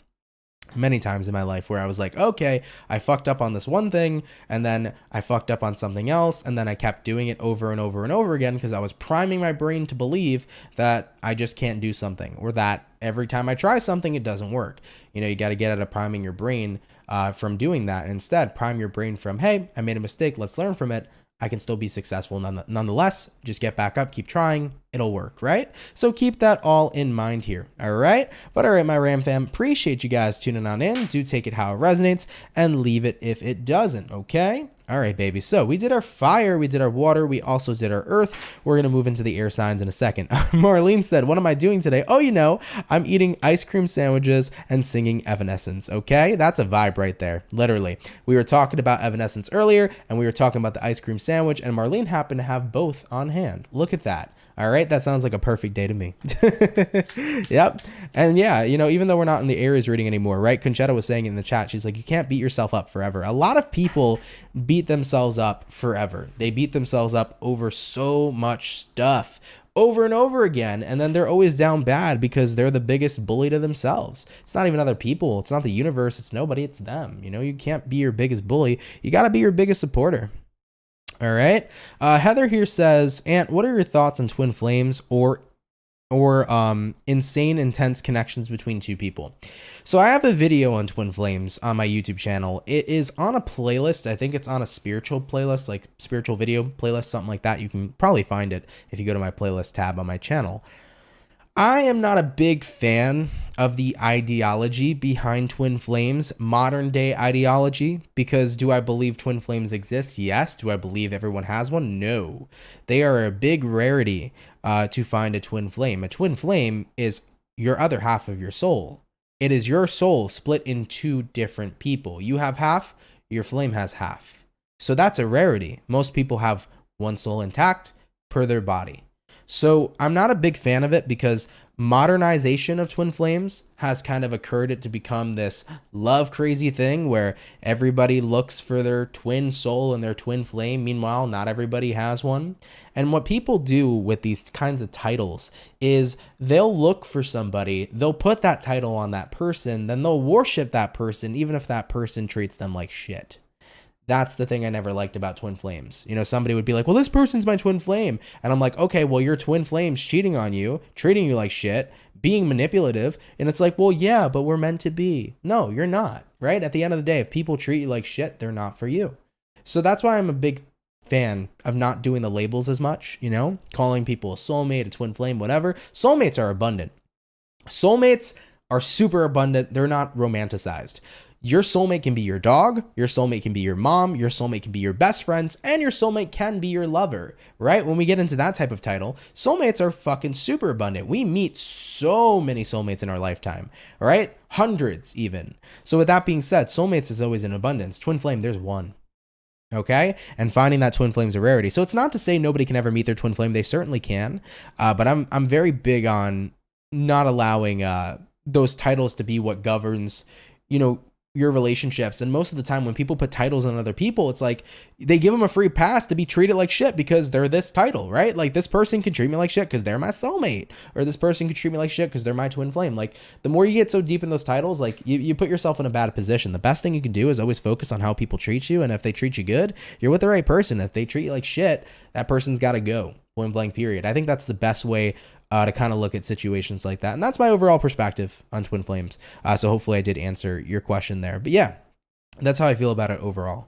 many times in my life where I was like, okay, I fucked up on this one thing, and then I fucked up on something else, and then I kept doing it over and over and over again because I was priming my brain to believe that I just can't do something, or that every time I try something, it doesn't work. You know, you got to get out of priming your brain from doing that. Instead, prime your brain from, hey, I made a mistake, let's learn from it. I can still be successful nonetheless. Just get back up, keep trying, it'll work, right? So keep that all in mind here, all right? But all right, my Ram fam, appreciate you guys tuning on in. Do take it how it resonates and leave it if it doesn't, okay? All right, baby. So we did our fire, we did our water, we also did our earth. We're going to move into the air signs in a second. Marlene said, what am I doing today? Oh, you know, I'm eating ice cream sandwiches and singing Evanescence, okay? That's a vibe right there, literally. We were talking about Evanescence earlier, and we were talking about the ice cream sandwich, and Marlene happened to have both on hand. Look at that. All right, that sounds like a perfect day to me. Yep. And yeah, you know, even though we're not in the Aries reading anymore, right? Conchetta was saying in the chat, she's like, you can't beat yourself up forever. A lot of people beat themselves up forever. They beat themselves up over so much stuff over and over again, and then they're always down bad because they're the biggest bully to themselves. It's not even other people. It's not the universe. It's nobody. It's them. You know, you can't be your biggest bully. You got to be your biggest supporter. All right. Heather here says, Ant, what are your thoughts on twin flames or insane, intense connections between two people? So I have a video on twin flames on my YouTube channel. It is on a playlist. I think it's on a spiritual playlist, like spiritual video playlist, something like that. You can probably find it if you go to my playlist tab on my channel. I am not a big fan of the ideology behind twin flames, modern day ideology, because do I believe twin flames exist? Yes. Do I believe everyone has one? No. They are a big rarity to find a twin flame. A twin flame is your other half of your soul. It is your soul split in two different people. You have half, your flame has half. So that's a rarity. Most people have one soul intact per their body. So I'm not a big fan of it because modernization of twin flames has kind of occurred it to become this love crazy thing where everybody looks for their twin soul and their twin flame. Meanwhile, not everybody has one. And what people do with these kinds of titles is they'll look for somebody, they'll put that title on that person, then they'll worship that person, even if that person treats them like shit. That's the thing I never liked about twin flames. You know, somebody would be like, well, this person's my twin flame. And I'm like, okay, well, your twin flame's cheating on you, treating you like shit, being manipulative. And it's like, well, yeah, but we're meant to be. No, you're not, right? At the end of the day, if people treat you like shit, they're not for you. So that's why I'm a big fan of not doing the labels as much, you know, calling people a soulmate, a twin flame, whatever. Soulmates are abundant. Soulmates are super abundant. They're not romanticized. Your soulmate can be your dog, your soulmate can be your mom, your soulmate can be your best friends, and your soulmate can be your lover, right? When we get into that type of title, soulmates are fucking super abundant. We meet so many soulmates in our lifetime, right? Hundreds even. So with that being said, soulmates is always in abundance. Twin flame, there's one. Okay. And finding that twin flame is a rarity. So it's not to say nobody can ever meet their twin flame. They certainly can. But I'm very big on not allowing those titles to be what governs, you know, your relationships. And most of the time when people put titles on other people, it's like they give them a free pass to be treated like shit because they're this title, right? Like this person can treat me like shit because they're my soulmate, or this person can treat me like shit because they're my twin flame. Like the more you get so deep in those titles, like you put yourself in a bad position. The best thing you can do is always focus on how people treat you. And if they treat you good, you're with the right person. If they treat you like shit, that person's got to go, point blank period. I think that's the best way to kind of look at situations like that. And that's my overall perspective on twin flames. So hopefully I did answer your question there. But yeah, that's how I feel about it overall.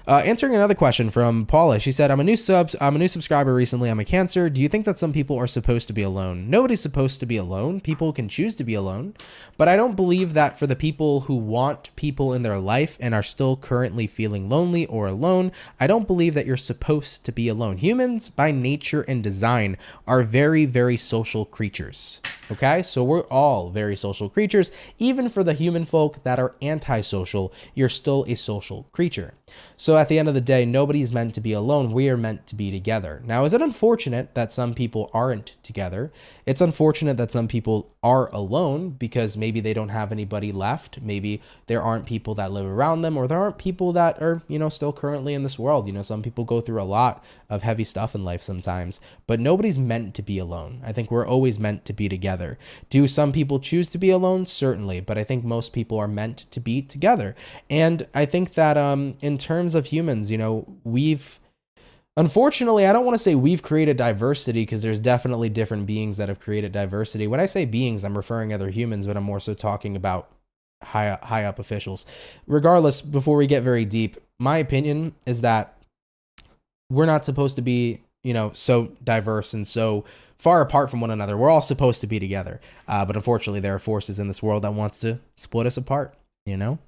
Answering another question from Paula. She said, I'm a new subscriber recently. I'm a Cancer. Do you think that some people are supposed to be alone? Nobody's supposed to be alone. People can choose to be alone. But I don't believe that for the people who want people in their life and are still currently feeling lonely or alone, I don't believe that you're supposed to be alone. Humans, by nature and design, are very, very social creatures. Okay, so we're all very social creatures. Even for the human folk that are antisocial, you're still a social creature. So at the end of the day, nobody's meant to be alone. We are meant to be together. Now, is it unfortunate that some people aren't together? It's unfortunate that some people are alone because maybe they don't have anybody left. Maybe there aren't people that live around them, or there aren't people that are, still currently in this world. Some people go through a lot of heavy stuff in life sometimes, but nobody's meant to be alone. I think we're always meant to be together. Do some people choose to be alone? Certainly, but I think most people are meant to be together. And I think that in terms of humans, unfortunately, I don't want to say we've created diversity, because there's definitely different beings that have created diversity. When I say beings, I'm referring to other humans, but I'm more so talking about high up officials. Regardless, before we get very deep, my opinion is that we're not supposed to be, so diverse and so far apart from one another. We're all supposed to be together. But unfortunately, there are forces in this world that wants to split us apart,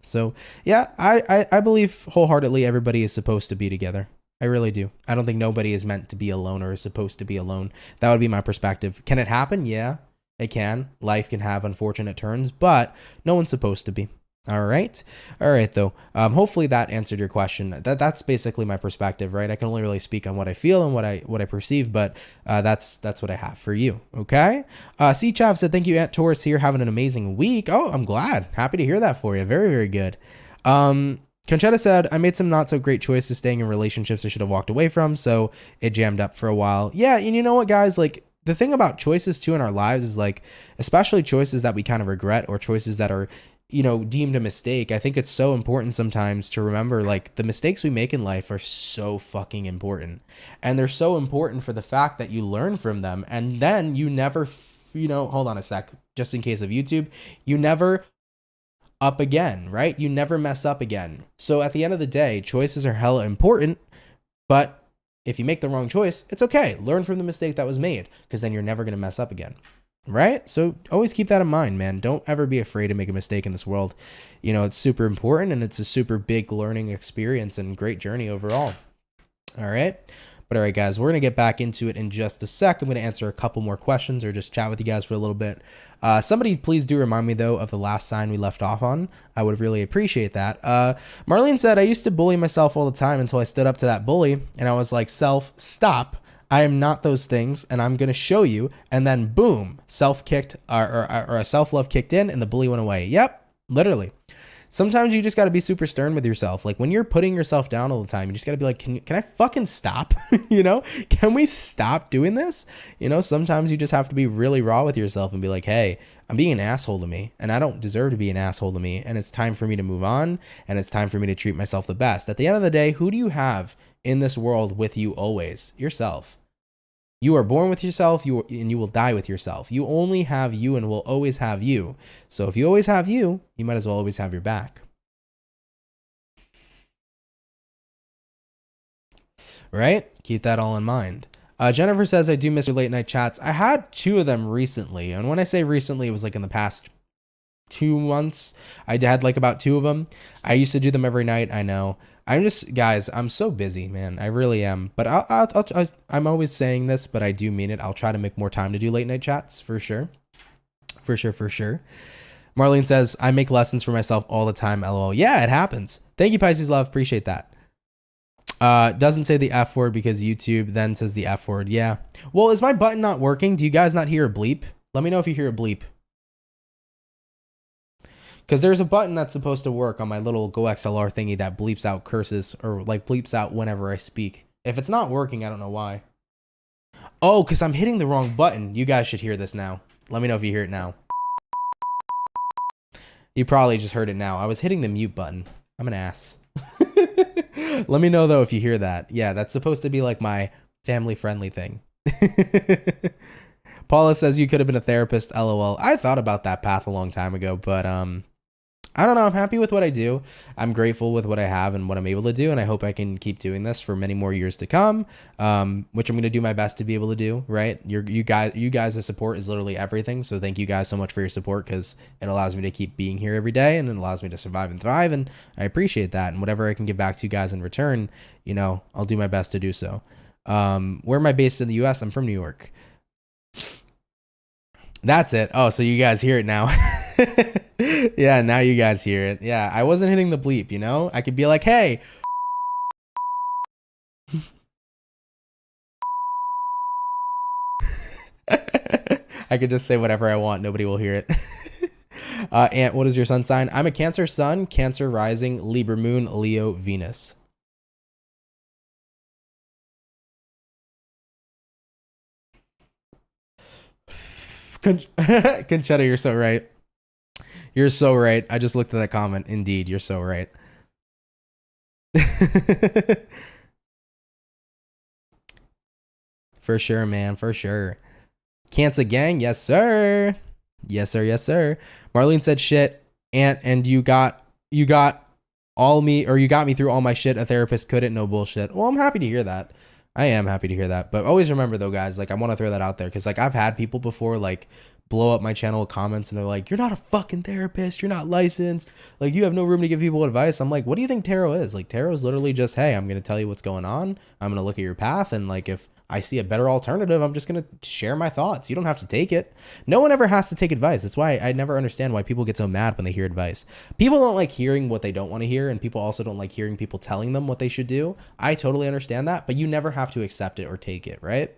So yeah, I believe wholeheartedly everybody is supposed to be together. I really do. I don't think nobody is meant to be alone or is supposed to be alone. That would be my perspective. Can it happen? Yeah, it can. Life can have unfortunate turns, but no one's supposed to be. All right, though. Hopefully that answered your question. That's basically my perspective, right? I can only really speak on what I feel and what I perceive, but that's what I have for you. Okay. C Chav said, "Thank you, Aunt Taurus here, having an amazing week." Oh, I'm glad. Happy to hear that for you. Very, very good. Conchetta said, "I made some not so great choices staying in relationships I should have walked away from, so it jammed up for a while." Yeah, and you know what, guys? Like, the thing about choices too in our lives is, like, especially choices that we kind of regret or choices that are deemed a mistake. I think it's so important sometimes to remember, like, the mistakes we make in life are so fucking important. And they're so important for the fact that you learn from them. And then you never, hold on a sec, just in case of YouTube, you never up again, right? You never mess up again. So at the end of the day, choices are hella important, but if you make the wrong choice, it's okay. Learn from the mistake that was made, because then you're never going to mess up again. Right? So always keep that in mind, man. Don't ever be afraid to make a mistake in this world. It's super important, and it's a super big learning experience and great journey overall. All right. But all right, guys, we're going to get back into it in just a sec. I'm going to answer a couple more questions or just chat with you guys for a little bit. Somebody please do remind me, though, of the last sign we left off on. I would really appreciate that. Marlene said, "I used to bully myself all the time until I stood up to that bully, and I was like, self, stop. I am not those things, and I'm going to show you." And then boom, self-kicked or self-love kicked in, and the bully went away. Yep, literally. Sometimes you just got to be super stern with yourself. Like, when you're putting yourself down all the time, you just got to be like, can I fucking stop? Can we stop doing this? Sometimes you just have to be really raw with yourself and be like, hey, I'm being an asshole to me, and I don't deserve to be an asshole to me. And it's time for me to move on, and it's time for me to treat myself the best. At the end of the day, who do you have in this world with you always? Yourself. You are born with yourself, and you will die with yourself. You only have you and will always have you. So if you always have you, you might as well always have your back. Right? Keep that all in mind. Jennifer says, "I do miss your late night chats." I had 2 of them recently. And when I say recently, it was like in the past 2 months. I had like about 2 of them. I used to do them every night. I know. Guys, I'm so busy, man. I really am. But I'm always saying this, but I do mean it. I'll try to make more time to do late night chats for sure. For sure. Marlene says, "I make lessons for myself all the time. LOL." Yeah, it happens. Thank you, Pisces Love. Appreciate that. Doesn't say the F word because YouTube then says the F word. Yeah. Well, is my button not working? Do you guys not hear a bleep? Let me know if you hear a bleep. Because there's a button that's supposed to work on my little Go XLR thingy that bleeps out curses or like bleeps out whenever I speak. If it's not working, I don't know why. Oh, because I'm hitting the wrong button. You guys should hear this now. Let me know if you hear it now. You probably just heard it now. I was hitting the mute button. I'm an ass. Let me know though if you hear that. Yeah, that's supposed to be like my family friendly thing. Paula says you could have been a therapist. LOL. I thought about that path a long time ago, but I don't know. I'm happy with what I do. I'm grateful with what I have and what I'm able to do, and I hope I can keep doing this for many more years to come, which I'm going to do my best to be able to do, right? You guys' support is literally everything, so thank you guys so much for your support because it allows me to keep being here every day, and it allows me to survive and thrive, and I appreciate that, and whatever I can give back to you guys in return, you know, I'll do my best to do so. Where am I based in the U.S.? I'm from New York. That's it. Oh, so you guys hear it now. Yeah, now you guys hear it. Yeah, I wasn't hitting the bleep, you know? I could be like, hey. I could just say whatever I want. Nobody will hear it. Ant, what is your sun sign? I'm a Cancer sun, Cancer rising, Libra moon, Leo, Venus. Conchetta, you're so right. You're so right. I just looked at that comment. Indeed, you're so right. For sure, man. For sure. Cancer gang. Yes, sir. Yes, sir. Yes, sir. Marlene said shit. And you got all me, or you got me through all my shit. A therapist couldn't. No bullshit. Well, I'm happy to hear that. I am happy to hear that. But always remember though, guys, like I want to throw that out there because like I've had people before like blow up my channel with comments and they're like, you're not a fucking therapist. You're not licensed. Like you have no room to give people advice. I'm like, what do you think tarot is? Like tarot is literally just, hey, I'm going to tell you what's going on. I'm going to look at your path. And like, if I see a better alternative, I'm just going to share my thoughts. You don't have to take it. No one ever has to take advice. That's why I never understand why people get so mad when they hear advice. People don't like hearing what they don't want to hear. And people also don't like hearing people telling them what they should do. I totally understand that, but you never have to accept it or take it. Right.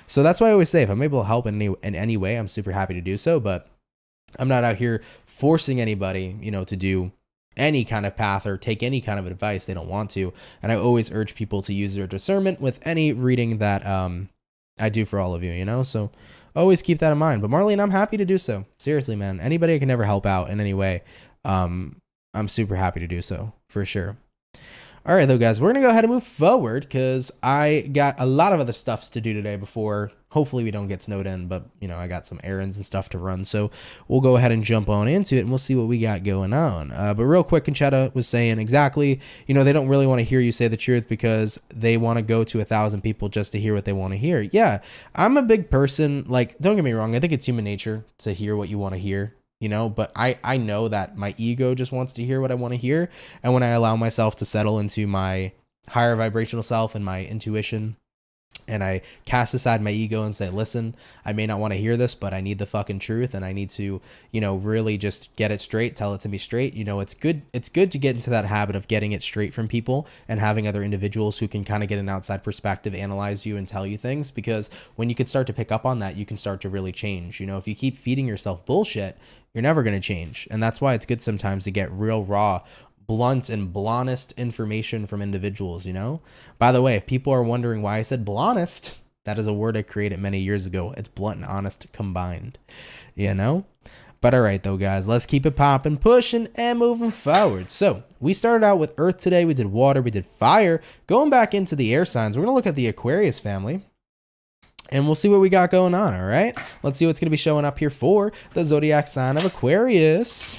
So that's why I always say if I'm able to help in any way, I'm super happy to do so. But I'm not out here forcing anybody, you know, to do any kind of path or take any kind of advice they don't want to. And I always urge people to use their discernment with any reading that I do for all of you, you know? So always keep that in mind. But Marlene, I'm happy to do so. Seriously, man. Anybody I can ever help out in any way, I'm super happy to do so for sure. All right, though, guys, we're going to go ahead and move forward because I got a lot of other stuffs to do today before. Hopefully we don't get snowed in, but, you know, I got some errands and stuff to run. So we'll go ahead and jump on into it and we'll see what we got going on. But real quick, Conchetta was saying exactly, you know, they don't really want to hear you say the truth because they want to go to 1,000 people just to hear what they want to hear. Yeah, I'm a big person. Like, don't get me wrong. I think it's human nature to hear what you want to hear. You know, but I know that my ego just wants to hear what I want to hear. And when I allow myself to settle into my higher vibrational self and my intuition, and I cast aside my ego and say, listen, I may not want to hear this, but I need the fucking truth. And I need to, you know, really just get it straight, tell it to me straight. You know, it's good to get into that habit of getting it straight from people and having other individuals who can kind of get an outside perspective, analyze you and tell you things. Because when you can start to pick up on that, you can start to really change. You know, if you keep feeding yourself bullshit, you're never going to change. And that's why it's good sometimes to get real raw, blunt and bluntest information from individuals, you know? By the way, if people are wondering why I said bluntest, that is a word I created many years ago. It's blunt and honest combined, you know? But all right, though, guys, let's keep it popping, pushing, and moving forward. So we started out with Earth today. We did water. We did fire. Going back into the air signs, we're going to look at the Aquarius family. And we'll see what we got going on, all right? Let's see what's going to be showing up here for the zodiac sign of Aquarius.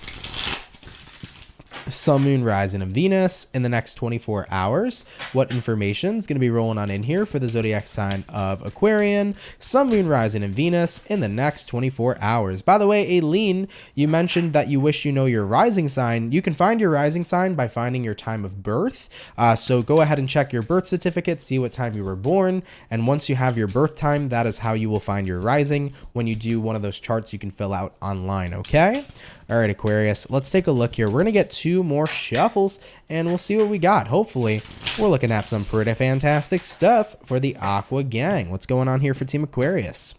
Sun, Moon, Rising, and Venus in the next 24 hours. What information is going to be rolling on in here for the zodiac sign of Aquarian, Sun, Moon, Rising, and Venus in the next 24 hours. By the way, Aileen, you mentioned that you wish you know your rising sign. You can find your rising sign by finding your time of birth. So go ahead and check your birth certificate, see what time you were born. And once you have your birth time, that is how you will find your rising when you do one of those charts you can fill out online, okay? All right, Aquarius, let's take a look here. We're going to get 2 more shuffles, and we'll see what we got. Hopefully, we're looking at some pretty fantastic stuff for the Aqua Gang. What's going on here for Team Aquarius?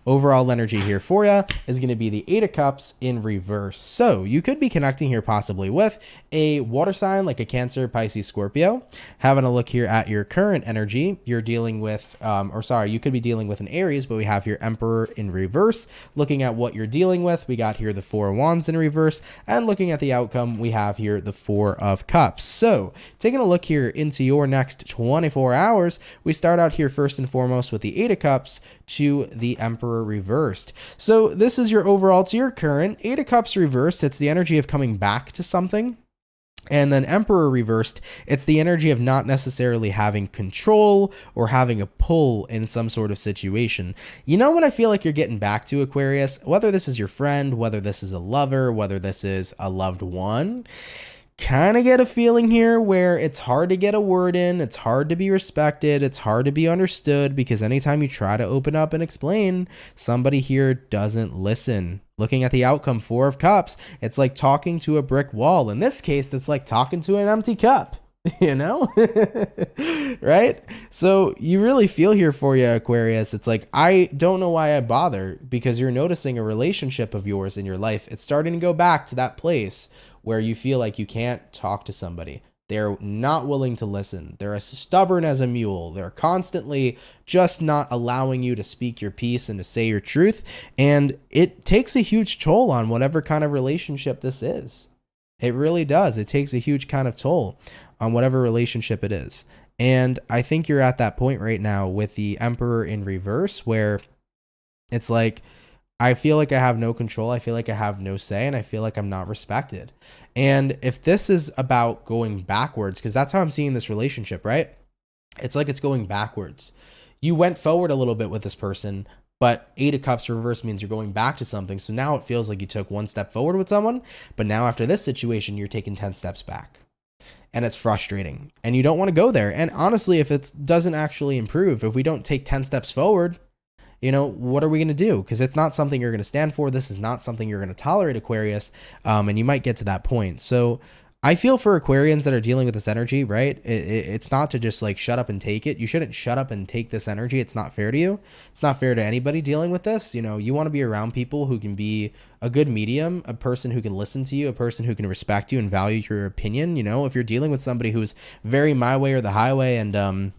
overall energy here for you is going to be the 8 of Cups in reverse. So you could be connecting here possibly with a water sign like a Cancer, Pisces, Scorpio. Having a look here at your current energy, you're dealing with, you could be dealing with an Aries, but we have your Emperor in reverse. Looking at what you're dealing with, we got here the 4 of Wands in reverse, and looking at the outcome, we have here the 4 of Cups. So taking a look here into your next 24 hours, we start out here first and foremost with the 8 of Cups to the Emperor reversed. So this is your overall to your current 8 of Cups reversed. It's the energy of coming back to something. And then Emperor reversed, it's the energy of not necessarily having control or having a pull in some sort of situation. You know what I feel like you're getting back to, Aquarius? Whether this is your friend, whether this is a lover, whether this is a loved one, kind of get a feeling here where it's hard to get a word in, it's hard to be respected, it's hard to be understood, because anytime you try to open up and explain, somebody here doesn't listen. Looking at the outcome, 4 of Cups, it's like talking to a brick wall. In this case, it's like talking to an empty cup, you know? Right? So you really feel here for you, Aquarius. It's like, I don't know why I bother, because you're noticing a relationship of yours in your life. It's starting to go back to that place where you feel like you can't talk to somebody. They're not willing to listen. They're as stubborn as a mule. They're constantly just not allowing you to speak your piece and to say your truth. And it takes a huge toll on whatever kind of relationship this is. It really does. It takes a huge kind of toll on whatever relationship it is. And I think you're at that point right now with the Emperor in reverse, where it's like, I feel like I have no control. I feel like I have no say, and I feel like I'm not respected. And if this is about going backwards, because that's how I'm seeing this relationship, right? It's like it's going backwards. You went forward a little bit with this person, but 8 of Cups reverse means you're going back to something. So now it feels like you took 1 step forward with someone, but now after this situation, you're taking 10 steps back. And it's frustrating. And you don't want to go there. And honestly, if it doesn't actually improve, if we don't take 10 steps forward, you know, what are we going to do? Because it's not something you're going to stand for. This is not something you're going to tolerate, Aquarius. And you might get to that point. So I feel for Aquarians that are dealing with this energy, right? It's not to just like shut up and take it. You shouldn't shut up and take this energy. It's not fair to you. It's not fair to anybody dealing with this. You know, you want to be around people who can be a good medium, a person who can listen to you, a person who can respect you and value your opinion. You know, if you're dealing with somebody who's very my way or the highway, and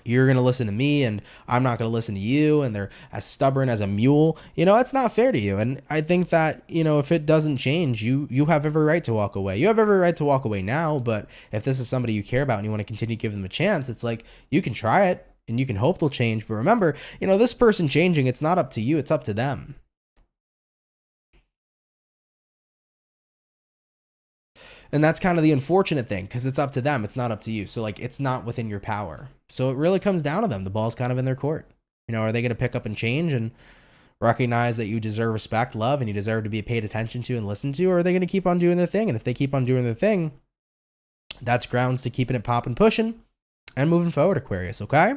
you're going to listen to me and I'm not going to listen to you, and they're as stubborn as a mule, you know, it's not fair to you. And I think that, you know, if it doesn't change, you have every right to walk away. You have every right to walk away now. But if this is somebody you care about and you want to continue to give them a chance, it's like, you can try it and you can hope they'll change. But remember, you know, this person changing, it's not up to you. It's up to them. And that's kind of the unfortunate thing, because it's up to them. It's not up to you. So like, it's not within your power. So it really comes down to them. The ball's kind of in their court. You know, are they going to pick up and change and recognize that you deserve respect, love, and you deserve to be paid attention to and listened to? Or are they going to keep on doing their thing? And if they keep on doing their thing, that's grounds to keeping it popping, pushing, and moving forward, Aquarius. Okay?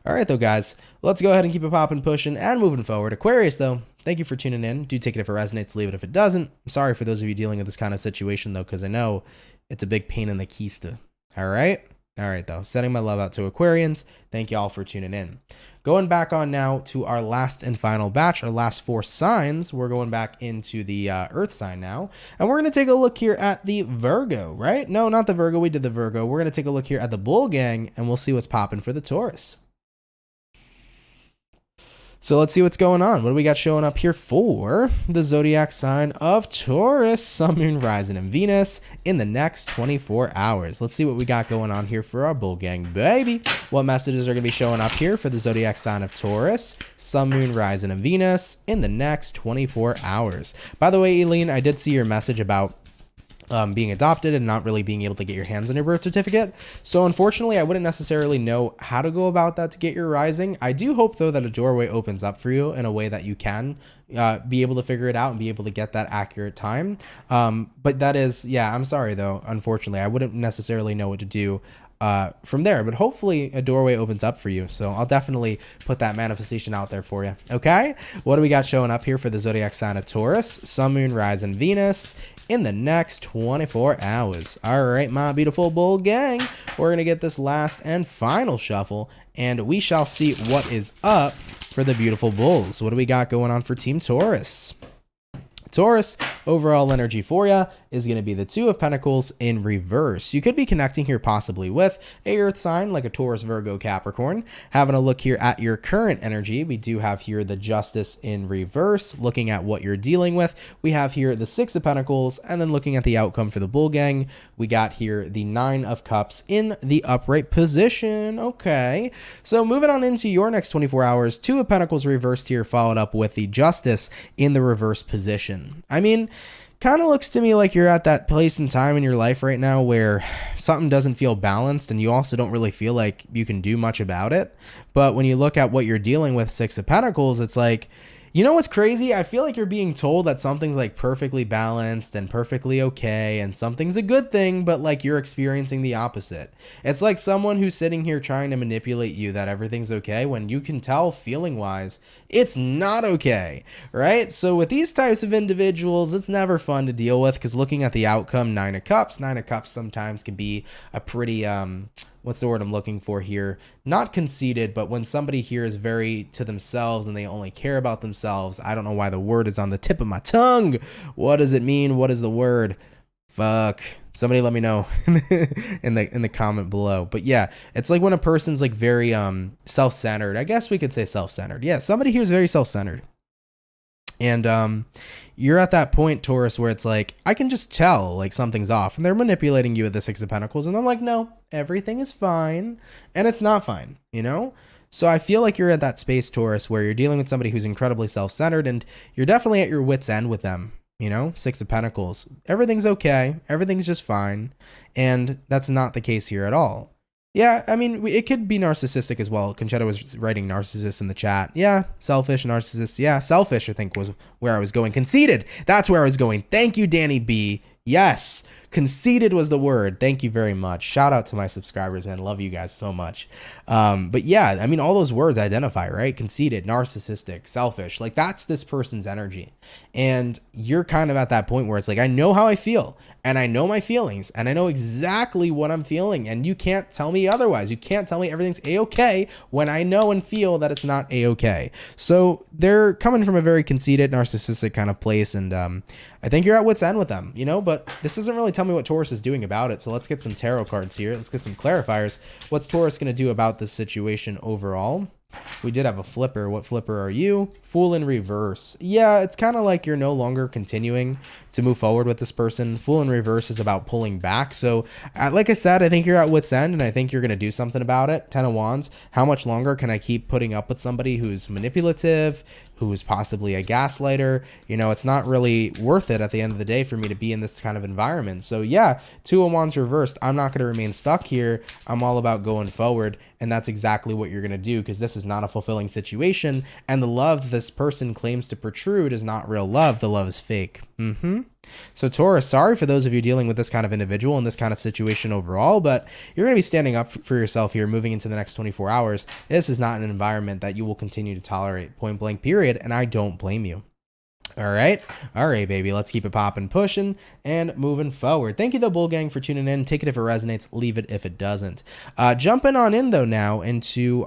All right, though, guys, let's go ahead and keep it popping, pushing, and moving forward. Aquarius, though, thank you for tuning in. Do take it if it resonates, leave it if it doesn't. I'm sorry for those of you dealing with this kind of situation, though, because I know it's a big pain in the keister. All right? All right, though, sending my love out to Aquarians. Thank you all for tuning in. Going back on now to our last and final batch, our last 4 signs. We're going back into the Earth sign now. And we're going to take a look here at the Virgo, right? No, not the Virgo. We did the Virgo. We're going to take a look here at the Bull Gang, and we'll see what's popping for the Taurus. So let's see what's going on. What do we got showing up here for the zodiac sign of Taurus, Sun, Moon, Rising, and Venus in the next 24 hours? Let's see what we got going on here for our Bull Gang, baby. What messages are going to be showing up here for the zodiac sign of Taurus, Sun, Moon, Rising, and Venus in the next 24 hours? By the way, Eileen, I did see your message about being adopted and not really being able to get your hands on your birth certificate. So unfortunately, I wouldn't necessarily know how to go about that to get your rising. I do hope, though, that a doorway opens up for you in a way that you can be able to figure it out and be able to get that accurate time. But that is, yeah, I'm sorry, though. Unfortunately, I wouldn't necessarily know what to do from there, but hopefully a doorway opens up for you. So I'll definitely put that manifestation out there for you. Okay. What do we got showing up here for the zodiac sign of Taurus, Sun, Moon, Rising, Venus in the next 24 hours? All right, my beautiful Bull Gang, we're going to get this last and final shuffle, and we shall see what is up for the beautiful bulls. What do we got going on for Team Taurus? Taurus, overall energy for you is going to be the Two of Pentacles in reverse. You could be connecting here possibly with a earth sign like a Taurus, Virgo, Capricorn. Having a look here at your current energy, we do have here the Justice in reverse. Looking at what you're dealing with, we have here the Six of Pentacles, and then looking at the outcome for the bull gang, we got here the Nine of Cups in the upright position. Okay, so moving on into your next 24 hours, Two of Pentacles reversed here, followed up with the Justice in the reverse position. I mean, kind of looks to me like you're at that place and time in your life right now where something doesn't feel balanced, and you also don't really feel like you can do much about it. But when you look at what you're dealing with, Six of Pentacles, it's like, you know what's crazy? I feel like you're being told that something's like perfectly balanced and perfectly okay, and something's a good thing, but like you're experiencing the opposite. It's like someone who's sitting here trying to manipulate you that everything's okay when you can tell feeling wise it's not okay, right? So with these types of individuals, it's never fun to deal with, because looking at the outcome, Nine of Cups sometimes can be a pretty what's the word I'm looking for here? Not conceited, but when somebody here is very to themselves and they only care about themselves. I don't know why the word is on the tip of my tongue. What does it mean? What is the word? Fuck. Somebody let me know in the comment below. But yeah, it's like when a person's like very self-centered. I guess we could say self-centered. Yeah, somebody here is very self-centered. And you're at that point, Taurus, where it's like, I can just tell like something's off, and they're manipulating you with the Six of Pentacles, and I'm like, no, everything is fine, and it's not fine, you know? So I feel like you're at that space, Taurus, where you're dealing with somebody who's incredibly self-centered, and you're definitely at your wit's end with them, you know? Six of Pentacles, everything's okay, everything's just fine, and that's not the case here at all. Yeah, I mean, it could be narcissistic as well. Conchetta was writing narcissist in the chat. Yeah, selfish, narcissist. Yeah, selfish, I think, was where I was going. Conceited, that's where I was going. Thank you, Danny B. Yes, conceited was the word. Thank you very much. Shout out to my subscribers, man. Love you guys so much. But yeah, I mean, all those words identify, right? Conceited, narcissistic, selfish. Like, that's this person's energy. And you're kind of at that point where it's like, I know how I feel, and I know my feelings, and I know exactly what I'm feeling, and you can't tell me otherwise. You can't tell me everything's a-okay when I know and feel that it's not a-okay. So they're coming from a very conceited, narcissistic kind of place, and I think you're at wit's end with them, you know, but this doesn't really tell me what Taurus is doing about it. So let's get some tarot cards here. Let's get some clarifiers. What's Taurus going to do about this situation overall? We did have a flipper. What flipper are you? Fool in reverse. Yeah, it's kind of like you're no longer continuing to move forward with this person. Fool in reverse is about pulling back. So like I said, I think you're at wit's end, and I think you're going to do something about it. Ten of Wands. How much longer can I keep putting up with somebody who's manipulative, who's possibly a gaslighter? You know, it's not really worth it at the end of the day for me to be in this kind of environment. So yeah, Two of Wands reversed. I'm not going to remain stuck here. I'm all about going forward, and that's exactly what you're going to do, because this is not a fulfilling situation, and the love this person claims to protrude is not real love. The love is fake. So Taurus, sorry for those of you dealing with this kind of individual and this kind of situation overall, but you're going to be standing up for yourself here moving into the next 24 hours. This is not an environment that you will continue to tolerate, point blank period, and I don't blame you. All right, baby, let's keep it popping, pushing, and moving forward. Thank you, the Bull Gang, for tuning in. Take it if it resonates, leave it if it doesn't. Jumping on in, though, now into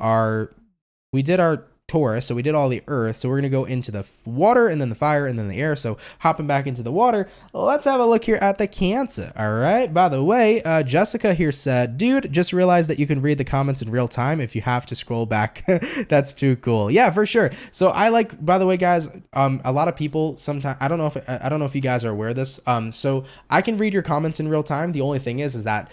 we did our Taurus, so we did all the earth, so we're going to go into the water, and then the fire, and then the air. So hopping back into the water, let's have a look here at the Cancer. All right, by the way, Jessica here said, dude, just realized that you can read the comments in real time if you have to scroll back. That's too cool. Yeah, for sure. So I like, by the way, guys, a lot of people sometimes, I don't know if you guys are aware of this, so I can read your comments in real time. The only thing is that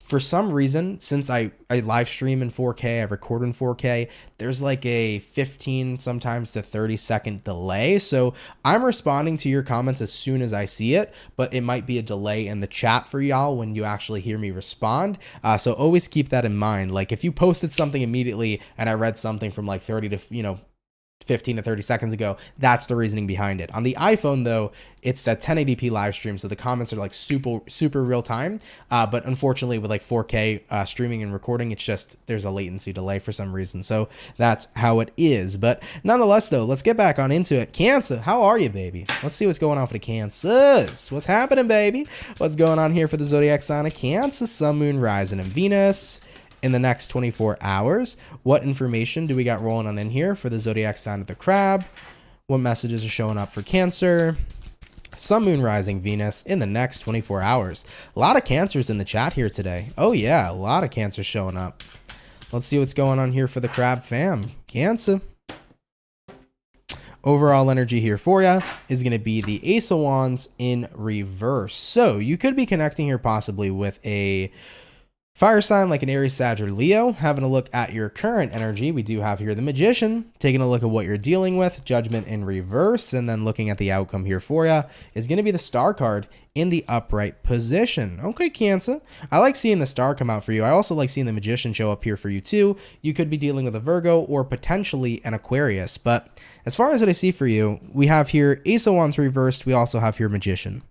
for some reason, since I live stream in 4K, I record in 4K, there's like a 15 sometimes to 30-second delay. So I'm responding to your comments as soon as I see it, but it might be a delay in the chat for y'all when you actually hear me respond. So always keep that in mind. Like if you posted something immediately and I read something from like 30 to, 15 to 30 seconds ago, that's the reasoning behind it. On the iPhone, though, it's a 1080p live stream, so the comments are like super real time. But unfortunately, with like 4K streaming and recording, it's just there's a latency delay for some reason. So that's how it is. But nonetheless, though, let's get back on into it. Cancer, how are you, baby? Let's see what's going on for the Cancers. What's happening, baby? What's going on here for the zodiac sign of Cancer? Sun, Moon, Rising, and Venus in the next 24 hours. What information do we got rolling on in here for the zodiac sign of the crab? What messages are showing up for Cancer? Sun, Moon, Rising, Venus in the next 24 hours. A lot of Cancers in the chat here today. Oh yeah, a lot of Cancers showing up. Let's see what's going on here for the crab fam. Cancer. Overall energy here for you is going to be the Ace of Wands in reverse. So you could be connecting here possibly with a fire sign like an Aries, Sag, or Leo. Having a look at your current energy, we do have here the Magician, taking a look at what you're dealing with, Judgment in reverse, and then looking at the outcome here for you is going to be the Star card in the upright position. Okay, Cancer. I like seeing the Star come out for you. I also like seeing the Magician show up here for you too. You could be dealing with a Virgo or potentially an Aquarius, but as far as what I see for you, we have here Ace of Wands reversed. We also have here Magician.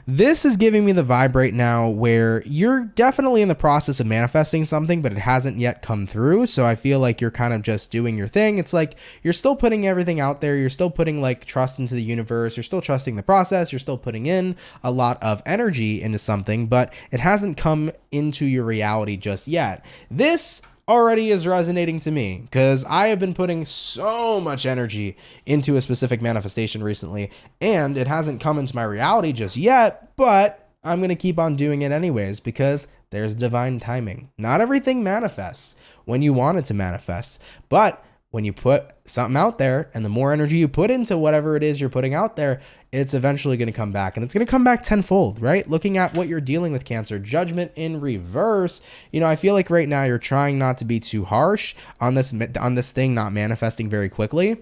This is giving me the vibe right now where you're definitely in the process of manifesting something, but it hasn't yet come through. So I feel like you're kind of just doing your thing. It's like you're still putting everything out there. You're still putting like trust into the universe. You're still trusting the process. You're still putting in a lot of energy into something, but it hasn't come into your reality just yet. This already is resonating to me because I have been putting so much energy into a specific manifestation recently, and it hasn't come into my reality just yet, but I'm going to keep on doing it anyways because there's divine timing. Not everything manifests when you want it to manifest, but when you put something out there and the more energy you put into whatever it is you're putting out there, it's eventually going to come back, and it's going to come back tenfold, right? Looking at what you're dealing with, Cancer, Judgment in reverse. You know, I feel like right now you're trying not to be too harsh on this thing not manifesting very quickly.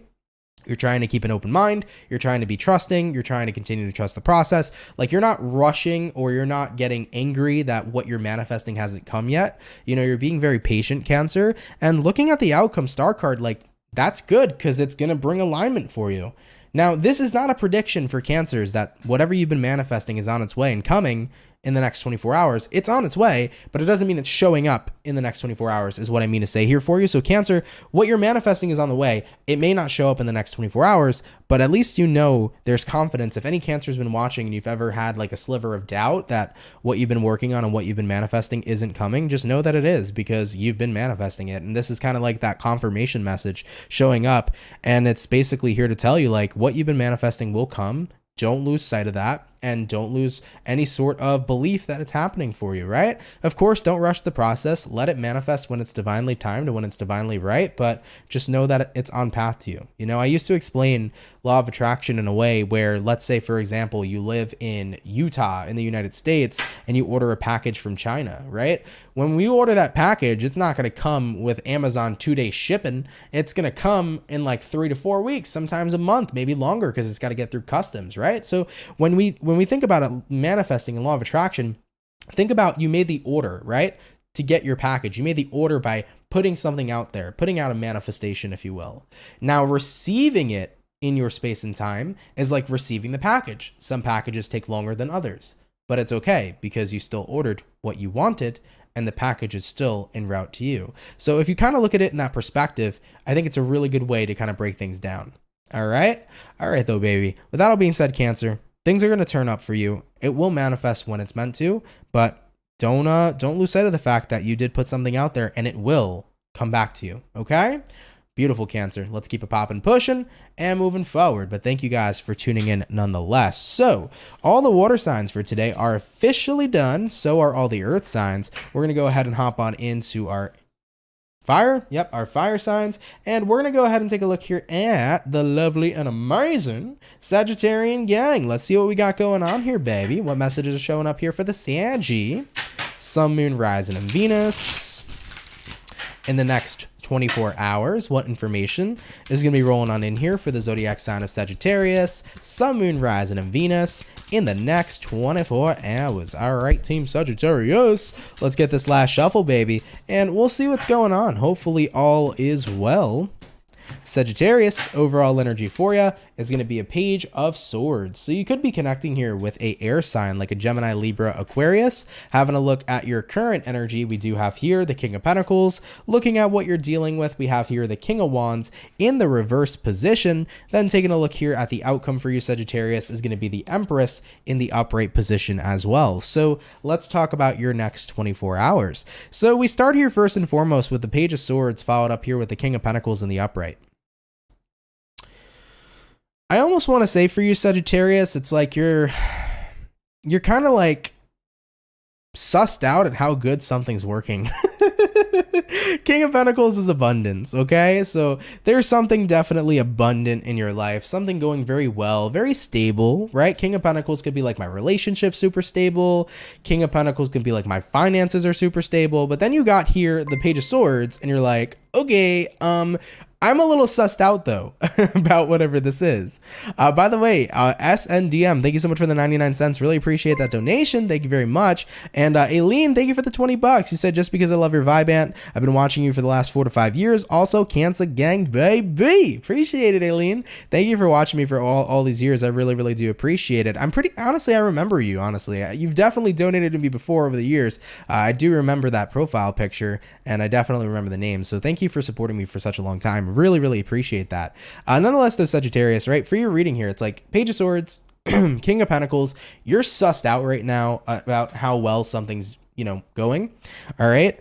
You're trying to keep an open mind. You're trying to be trusting. You're trying to continue to trust the process. Like you're not rushing or you're not getting angry that what you're manifesting hasn't come yet. You know, you're being very patient, Cancer, and looking at the outcome Star card, like that's good because it's going to bring alignment for you. Now, this is not a prediction for Cancers that whatever you've been manifesting is on its way and coming in the next 24 hours. It's on its way, but it doesn't mean it's showing up in the next 24 hours is what I mean to say here for you. So Cancer, what you're manifesting is on the way. It may not show up in the next 24 hours, but at least you know there's confidence. If any Cancer's been watching and you've ever had like a sliver of doubt that what you've been working on and what you've been manifesting isn't coming, just know that it is because you've been manifesting it. And this is kind of like that confirmation message showing up. And it's basically here to tell you like what you've been manifesting will come. Don't lose sight of that. And don't lose any sort of belief that it's happening for you, right? Of course, don't rush the process. Let it manifest when it's divinely timed and when it's divinely right, but just know that it's on path to you. You know, I used to explain law of attraction in a way where, let's say, for example, you live in Utah in the United States and you order a package from China, right? When we order that package, it's not going to come with Amazon 2-day shipping. It's going to come in like 3 to 4 weeks, sometimes a month, maybe longer because it's got to get through customs, right? So when we think about it, manifesting and law of attraction, think about you made the order, right? To get your package. You made the order by putting something out there, putting out a manifestation, if you will. Now, receiving it in your space and time is like receiving the package. Some packages take longer than others, but it's okay because you still ordered what you wanted and the package is still en route to you. So if you kind of look at it in that perspective, I think it's a really good way to kind of break things down. All right? All right, though, baby. With that all being said, Cancer, things are going to turn up for you. It will manifest when it's meant to, but don't lose sight of the fact that you did put something out there and it will come back to you. Okay? Beautiful, Cancer. Let's keep it popping, pushing, and moving forward. But thank you guys for tuning in nonetheless. So all the water signs for today are officially done. So are all the earth signs. We're going to go ahead and hop on into our fire. Yep, our fire signs. And we're going to go ahead and take a look here at the lovely and amazing Sagittarian gang. Let's see what we got going on here, baby. What messages are showing up here for the Saggy? Sun, Moon, Rising, and Venus in the next 24 hours. What information is going to be rolling on in here for the zodiac sign of Sagittarius, Sun, Moon, Rising, and Venus in the next 24 hours. All right, Team Sagittarius, let's get this last shuffle, baby, and we'll see what's going on. Hopefully all is well. Sagittarius, overall energy for you is going to be a Page of Swords. So you could be connecting here with a air sign like a Gemini, Libra, Aquarius. Having a look at your current energy, we do have here the King of Pentacles. Looking at what you're dealing with, we have here the King of Wands in the reverse position. Then taking a look here at the outcome for you, Sagittarius, is going to be the Empress in the upright position as well. So let's talk about your next 24 hours. So we start here first and foremost with the Page of Swords, followed up here with the King of Pentacles in the upright. I almost want to say for you, Sagittarius, it's like you're kind of like sussed out at how good something's working. King of Pentacles is abundance, okay? So there's something definitely abundant in your life, something going very well, very stable, right? King of Pentacles could be like my relationship super stable. King of Pentacles could be like my finances are super stable. But then you got here the Page of Swords and you're like, okay, I'm a little sussed out though about whatever this is. By the way, SNDM, thank you so much for the 99 cents. Really appreciate that donation. Thank you very much. And Aileen, thank you for the 20 bucks. You said, just because I love your vibe, Aunt, I've been watching you for the last 4 to 5 years. Also, Cancer Gang, baby. Appreciate it, Aileen. Thank you for watching me for all these years. I really, really do appreciate it. Honestly, I remember you, honestly. You've definitely donated to me before over the years. I do remember that profile picture, and I definitely remember the name. So thank you for supporting me for such a long time. Really, really appreciate that. Nonetheless, though, Sagittarius, right? For your reading here, it's like Page of Swords, King of Pentacles. You're sussed out right now about how well something's, going. All right.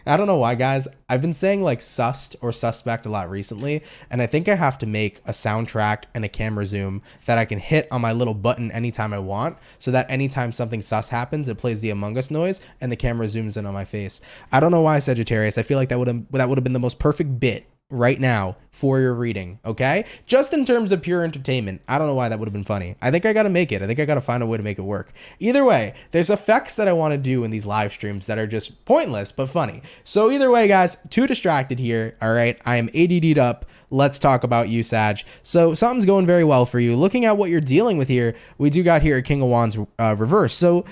I don't know why, guys. I've been saying like sussed or suspect a lot recently, and I think I have to make a soundtrack and a camera zoom that I can hit on my little button anytime I want, so that anytime something sus happens, it plays the Among Us noise and the camera zooms in on my face. I don't know why, Sagittarius. I feel like that would have been the most perfect bit right now for your reading, okay? Just in terms of pure entertainment. I don't know why that would have been funny. I think I gotta make it. I think I gotta find a way to make it work. Either way, there's effects that I want to do in these live streams that are just pointless but funny. So either way, guys, too distracted here. All right, I am ADD'd up. Let's talk about you, Sag. So something's going very well for you. Looking at what you're dealing with here, we do got here a King of Wands reverse. So,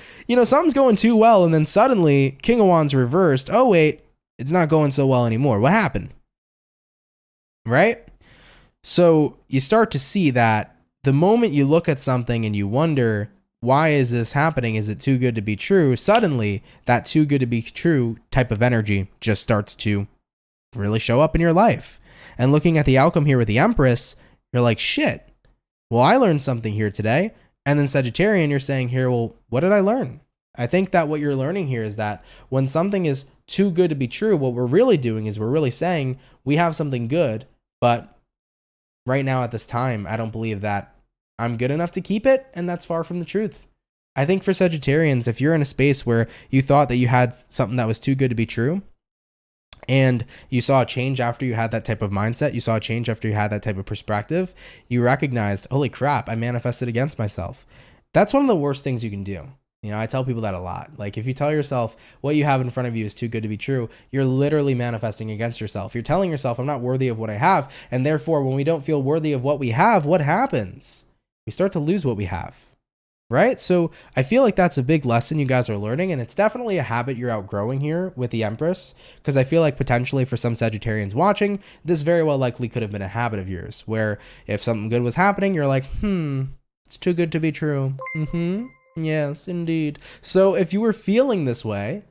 something's going too well, and then suddenly King of Wands reversed. Oh wait, it's not going so well anymore. What happened? Right? So you start to see that the moment you look at something and you wonder, why is this happening? Is it too good to be true? Suddenly, that too good to be true type of energy just starts to really show up in your life. And looking at the outcome here with the Empress, you're like, shit, well, I learned something here today. And then Sagittarian, you're saying here, well, what did I learn? I think that what you're learning here is that when something is too good to be true, what we're really doing is we're really saying we have something good, but right now at this time, I don't believe that I'm good enough to keep it, and that's far from the truth. I think for Sagittarians, if you're in a space where you thought that you had something that was too good to be true, and you saw a change after you had that type of mindset, you saw a change after you had that type of perspective, you recognized, holy crap, I manifested against myself. That's one of the worst things you can do. I tell people that a lot. Like, if you tell yourself what you have in front of you is too good to be true, you're literally manifesting against yourself. You're telling yourself, I'm not worthy of what I have. And therefore, when we don't feel worthy of what we have, what happens? We start to lose what we have, right? So I feel like that's a big lesson you guys are learning. And it's definitely a habit you're outgrowing here with the Empress, because I feel like potentially for some Sagittarians watching, this very well likely could have been a habit of yours, where if something good was happening, you're like, it's too good to be true. Yes, indeed. So if you were feeling this way,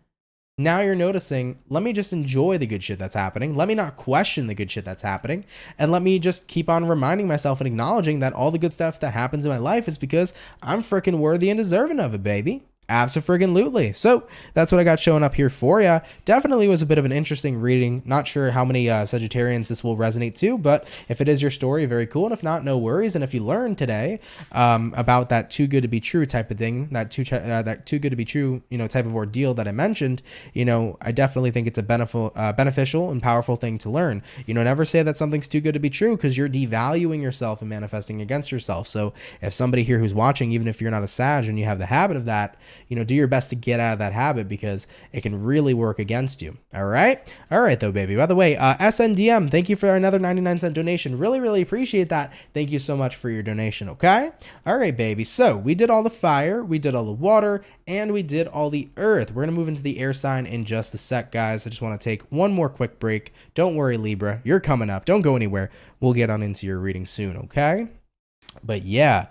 now you're noticing, let me just enjoy the good shit that's happening. Let me not question the good shit that's happening. And let me just keep on reminding myself and acknowledging that all the good stuff that happens in my life is because I'm freaking worthy and deserving of it, baby. Abso-friggin-lutely. So that's what I got showing up here for you. Definitely was a bit of an interesting reading. Not sure how many Sagittarians this will resonate to, but if it is your story, very cool. And if not, no worries. And if you learned today about that too good to be true type of thing, that too good to be true, type of ordeal that I mentioned, I definitely think it's a beneficial and powerful thing to learn. Never say that something's too good to be true, because you're devaluing yourself and manifesting against yourself. So if somebody here who's watching, even if you're not a Sag and you have the habit of that, you know, do your best to get out of that habit because it can really work against you. All right. All right, though, baby. By the way, SNDM, thank you for another 99-cent donation. Really, really appreciate that. Thank you so much for your donation. Okay. All right, baby. So we did all the fire, we did all the water, and we did all the earth. We're going to move into the air sign in just a sec, guys. I just want to take one more quick break. Don't worry, Libra. You're coming up. Don't go anywhere. We'll get on into your reading soon. Okay. But yeah,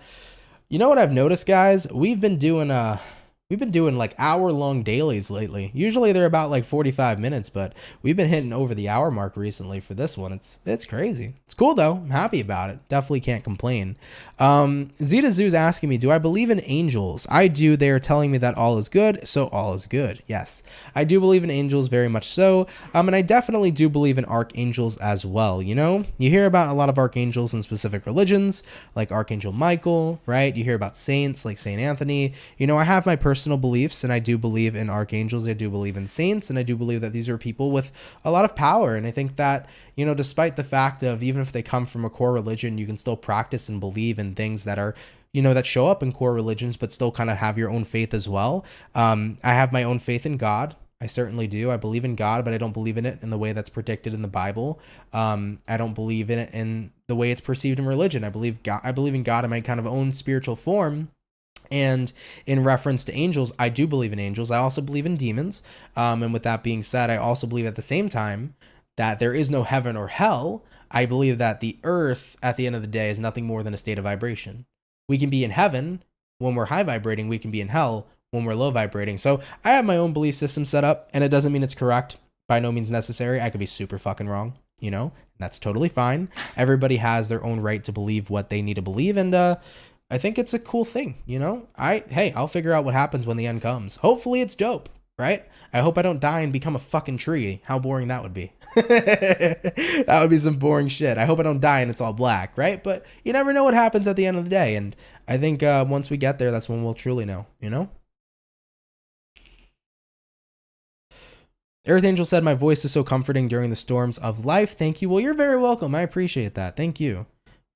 you know what I've noticed, guys? We've been doing like hour-long dailies lately. Usually they're about like 45 minutes, but we've been hitting over the hour mark recently for this one. It's crazy. It's cool though. I'm happy about it. Definitely can't complain. Zeta Zoo's asking me, do I believe in angels? I do. They're telling me that all is good, so all is good. Yes, I do believe in angels, very much so. And I definitely do believe in archangels as well. You know, you hear about a lot of archangels in specific religions, like Archangel Michael, right? You hear about saints like Saint Anthony. You know, I have my personal beliefs, and I do believe in archangels. I do believe in saints, and I do believe that these are people with a lot of power. And I think that, you know, despite the fact of even if they come from a core religion, you can still practice and believe in things that are, you know, that show up in core religions, but still kind of have your own faith as well. I have my own faith in God. I certainly do. I believe in God, but I don't believe in it in the way that's predicted in the Bible. I don't believe in it in the way it's perceived in religion. I believe in God in my kind of own spiritual form. And in reference to angels, I do believe in angels. I also believe in demons. And with that being said, I also believe at the same time that there is no heaven or hell. I believe that the earth at the end of the day is nothing more than a state of vibration. We can be in heaven when we're high vibrating. We can be in hell when we're low vibrating. So I have my own belief system set up, and it doesn't mean it's correct. By no means necessary. I could be super fucking wrong, you know, and that's totally fine. Everybody has their own right to believe what they need to believe. And, I think it's a cool thing, you know. I'll figure out what happens when the end comes. Hopefully it's dope, right? I hope I don't die and become a fucking tree. How boring that would be. That would be some boring shit. I hope I don't die and it's all black, right? But you never know what happens at the end of the day. And I think once we get there, that's when we'll truly know, you know? Earth Angel said, my voice is so comforting during the storms of life. Thank you. Well, you're very welcome. I appreciate that. Thank you.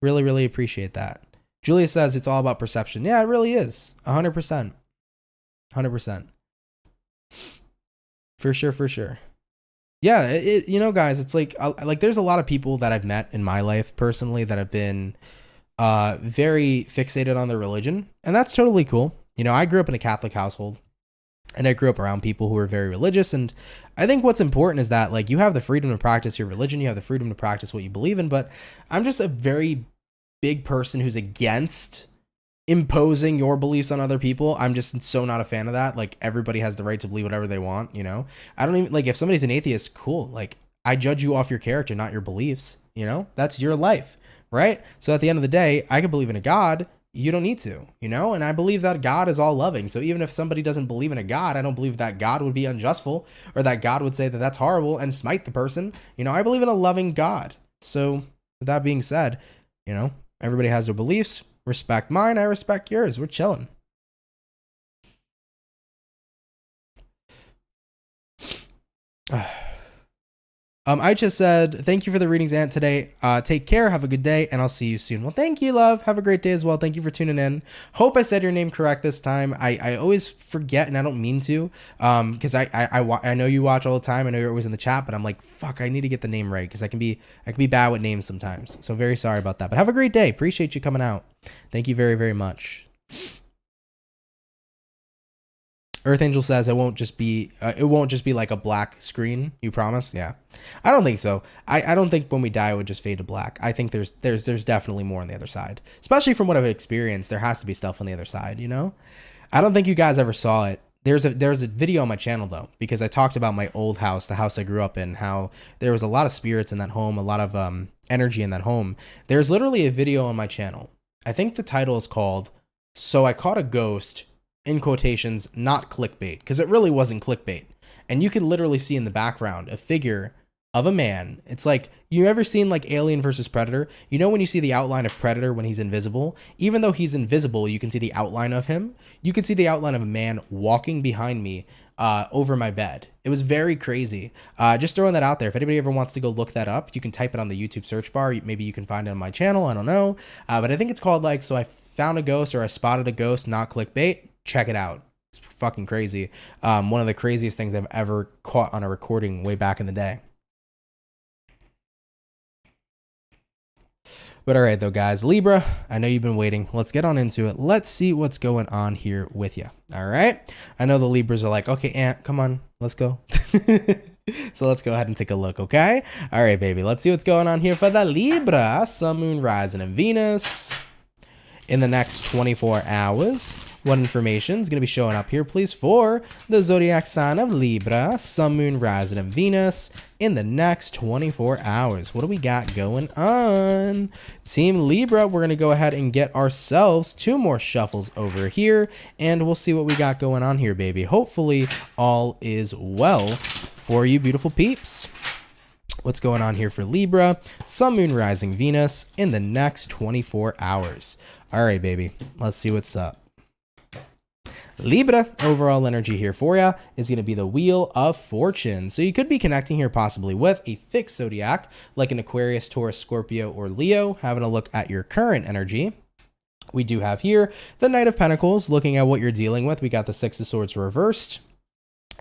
Really, really appreciate that. Julia says it's all about perception. Yeah, it really is. 100%. 100%. For sure, for sure. Yeah, you know, guys, it's like there's a lot of people that I've met in my life personally that have been very fixated on their religion, and that's totally cool. You know, I grew up in a Catholic household, and I grew up around people who are very religious, and I think what's important is that, like, you have the freedom to practice your religion, you have the freedom to practice what you believe in, but I'm just a very big person who's against imposing your beliefs on other people. I'm just so not a fan of that. Like, everybody has the right to believe whatever they want, you know? I don't even, like, if somebody's an atheist, cool. Like, I judge you off your character, not your beliefs, you know? That's your life, right? So at the end of the day, I could believe in a God. You don't need to, you know? And I believe that God is all loving. So even if somebody doesn't believe in a God, I don't believe that God would be unjustful or that God would say that that's horrible and smite the person. You know, I believe in a loving God. So with that being said, you know, everybody has their beliefs. Respect mine. I respect yours. We're chilling. I just said, thank you for the readings, Aunt, today. Take care. Have a good day, and I'll see you soon. Well, thank you, love. Have a great day as well. Thank you for tuning in. Hope I said your name correct this time. I always forget, and I don't mean to, because I know you watch all the time. I know you're always in the chat, but I'm like, fuck, I need to get the name right, because I can be bad with names sometimes. So very sorry about that. But have a great day. Appreciate you coming out. Thank you very, very much. Earth Angel says it won't just be like a black screen. You promise? Yeah. I don't think so. I don't think when we die it would just fade to black. I think there's definitely more on the other side. Especially from what I've experienced, there has to be stuff on the other side, you know? I don't think you guys ever saw it. There's a video on my channel though, because I talked about my old house, the house I grew up in, how there was a lot of spirits in that home, a lot of energy in that home. There's literally a video on my channel. I think the title is called "So I Caught a Ghost," in quotations, not clickbait, because it really wasn't clickbait. And you can literally see in the background a figure of a man. It's like, you ever seen like Alien versus Predator? You know when you see the outline of Predator when he's invisible? Even though he's invisible, you can see the outline of him. You can see the outline of a man walking behind me over my bed. It was very crazy. Just throwing that out there. If anybody ever wants to go look that up, you can type it on the YouTube search bar. Maybe you can find it on my channel. I don't know. But I think it's called like, "So I Found a Ghost," or "I Spotted a Ghost," not clickbait. Check it out. It's fucking crazy. One of the craziest things I've ever caught on a recording way back in the day. But all right, though, guys, Libra, I know you've been waiting. Let's get on into it. Let's see what's going on here with you. All right. I know the Libras are like, okay, Aunt, come on, let's go. So let's go ahead and take a look, okay? All right, baby. Let's see what's going on here for the Libra. Sun, Moon, Rising, and Venus. In the next 24 hours, what information is going to be showing up here, please, for the zodiac sign of Libra, Sun, Moon, Rising, and Venus in the next 24 hours? What do we got going on? Team Libra, we're going to go ahead and get ourselves 2 more shuffles over here, and we'll see what we got going on here, baby. Hopefully, all is well for you beautiful peeps. What's going on here for Libra, Sun, Moon, Rising, Venus in the next 24 hours? All right, baby, let's see what's up. Libra, overall energy here for you is going to be the Wheel of Fortune. So you could be connecting here possibly with a fixed zodiac like an Aquarius, Taurus, Scorpio, or Leo, having a look at your current energy. We do have here the Knight of Pentacles, looking at what you're dealing with. We got the Six of Swords reversed.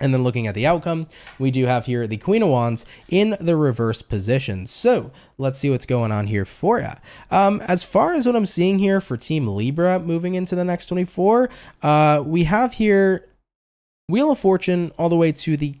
And then looking at the outcome, we do have here the Queen of Wands in the reverse position. So let's see what's going on here for you. As far as what I'm seeing here for Team Libra moving into the next 24, we have here Wheel of Fortune all the way to the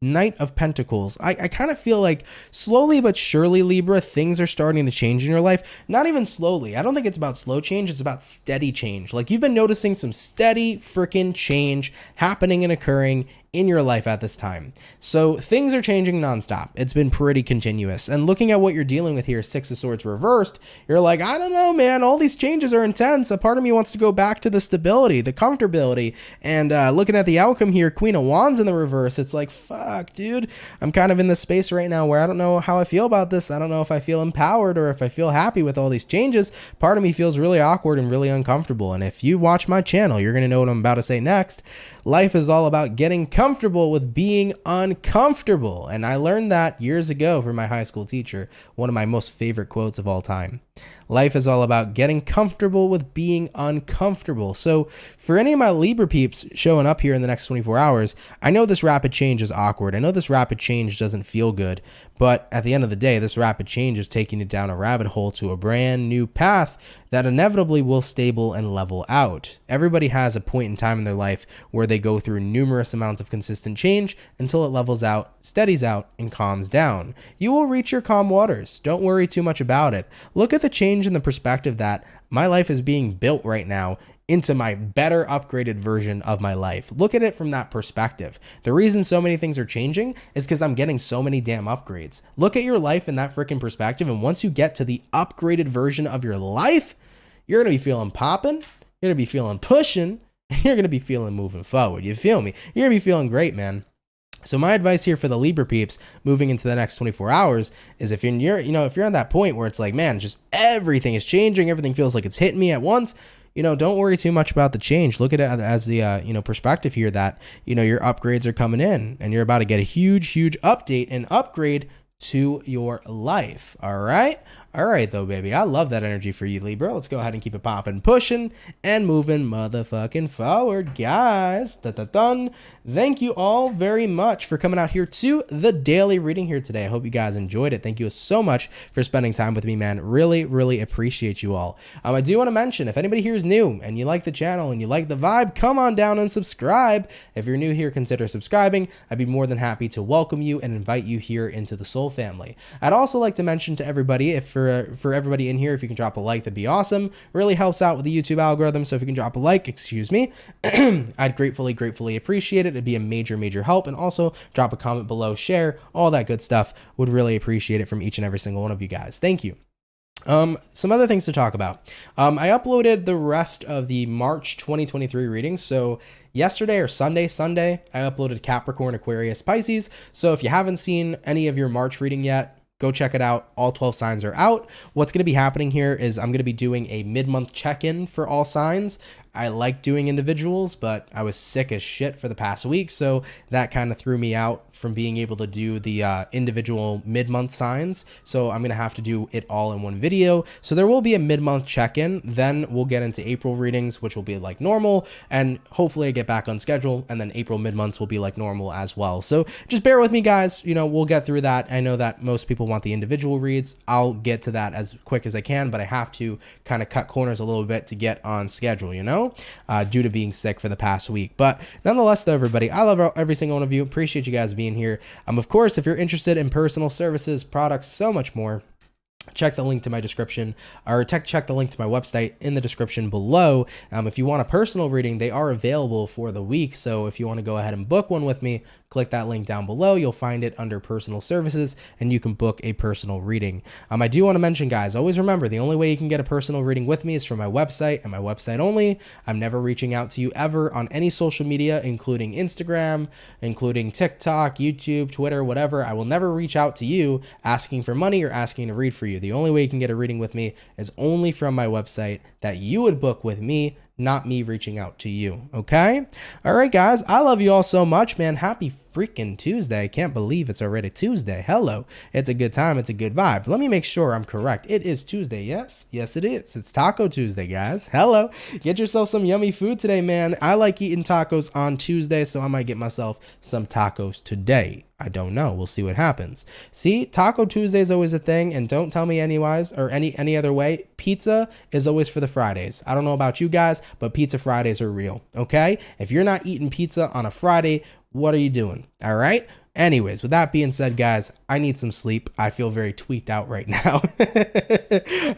Knight of Pentacles. I kind of feel like slowly but surely, Libra, things are starting to change in your life. Not even slowly. I don't think it's about slow change. It's about steady change. Like, you've been noticing some steady freaking change happening and occurring in your life at this time. So things are changing nonstop. It's been pretty continuous. And looking at what you're dealing with here, Six of Swords reversed, you're like, I don't know, man, all these changes are intense. A part of me wants to go back to the stability, the comfortability. And looking at the outcome here, Queen of Wands in the reverse, it's like, fuck, dude, I'm kind of in this space right now where I don't know how I feel about this. I don't know if I feel empowered or if I feel happy with all these changes. Part of me feels really awkward and really uncomfortable. And if you watch my channel, you're going to know what I'm about to say next. Life is all about getting comfortable with being uncomfortable. And I learned that years ago from my high school teacher, one of my most favorite quotes of all time. Life is all about getting comfortable with being uncomfortable. So for any of my Libra peeps showing up here in the next 24 hours, I know this rapid change is awkward. I know this rapid change doesn't feel good, but at the end of the day, this rapid change is taking you down a rabbit hole to a brand new path that inevitably will stable and level out. Everybody has a point in time in their life where they go through numerous amounts of consistent change until it levels out, steadies out, and calms down. You will reach your calm waters. Don't worry too much about it. Look at the change in the perspective that my life is being built right now into my better upgraded version of my life. Look at it from that perspective. The reason so many things are changing is because I'm getting so many damn upgrades. Look at your life in that freaking perspective, and once you get to the upgraded version of your life, you're going to be feeling popping, you're going to be feeling pushing, and you're going to be feeling moving forward. You feel me? You're going to be feeling great, man. So my advice here for the Libra peeps moving into the next 24 hours is if you're at that point where it's like, man, just everything is changing, everything feels like it's hitting me at once, don't worry too much about the change. Look at it as the, perspective here that, your upgrades are coming in and you're about to get a huge, huge update and upgrade to your life. All right. All right, though, baby. I love that energy for you, Libra. Let's go ahead and keep it popping, pushing, and moving motherfucking forward, guys. Dun. Thank you all very much for coming out here to the daily reading here today. I hope you guys enjoyed it. Thank you so much for spending time with me, man. Really, really appreciate you all. I do want to mention, if anybody here is new and you like the channel and you like the vibe, come on down and subscribe. If you're new here, consider subscribing. I'd be more than happy to welcome you and invite you here into the Soul family. I'd also like to mention to everybody, for everybody in here, if you can drop a like, that'd be awesome. Really helps out with the YouTube algorithm. So if you can drop a like, I'd gratefully appreciate it. It'd be a major help. And also drop a comment below, share, all that good stuff. Would really appreciate it from each and every single one of you guys. Thank you. Some other things to talk about. I uploaded the rest of the March 2023 readings. So yesterday or Sunday, I uploaded Capricorn, Aquarius, Pisces. So if you haven't seen any of your March reading yet, go check it out. All 12 signs are out. What's going to be happening here is I'm going to be doing a mid-month check-in for all signs. I like doing individuals, but I was sick as shit for the past week, so that kind of threw me out from being able to do the individual mid-month signs. So I'm gonna have to do it all in one video. So there will be a mid-month check-in, then we'll get into April readings, which will be like normal, and hopefully I get back on schedule, and then April mid-months will be like normal as well. So just bear with me, guys. You know, we'll get through that. I know that most people want the individual reads. I'll get to that as quick as I can, but I have to kind of cut corners a little bit to get on schedule, you know, due to being sick for the past week. But nonetheless, though, everybody, I love every single one of you. Appreciate you guys being here. Of course, if you're interested in personal services, products, so much more, check the link to my description, or check the link to my website in the description below. If you want a personal reading, they are available for the week. So if you want to go ahead and book one with me, click that link down below. You'll find it under personal services, and you can book a personal reading. I do want to mention, guys, always remember, the only way you can get a personal reading with me is from my website and my website only. I'm never reaching out to you ever on any social media, including Instagram, including TikTok, YouTube, Twitter, whatever. I will never reach out to you asking for money or asking to read for you. The only way you can get a reading with me is only from my website that you would book with me, not me reaching out to you. Okay? All right, guys. I love you all so much, man. Happy freaking Tuesday. I can't believe it's already Tuesday. Hello. It's a good time. It's a good vibe. Let me make sure I'm correct. It is Tuesday. Yes. Yes, it is. It's Taco Tuesday, guys. Hello. Get yourself some yummy food today, man. I like eating tacos on Tuesday, so I might get myself some tacos today. I don't know. We'll see what happens. See, Taco Tuesday is always a thing, and don't tell me any other way. Pizza is always for the Fridays. I don't know about you guys, but Pizza Fridays are real, okay? If you're not eating pizza on a Friday, what are you doing? All right? Anyways, with that being said, guys, I need some sleep. I feel very tweaked out right now.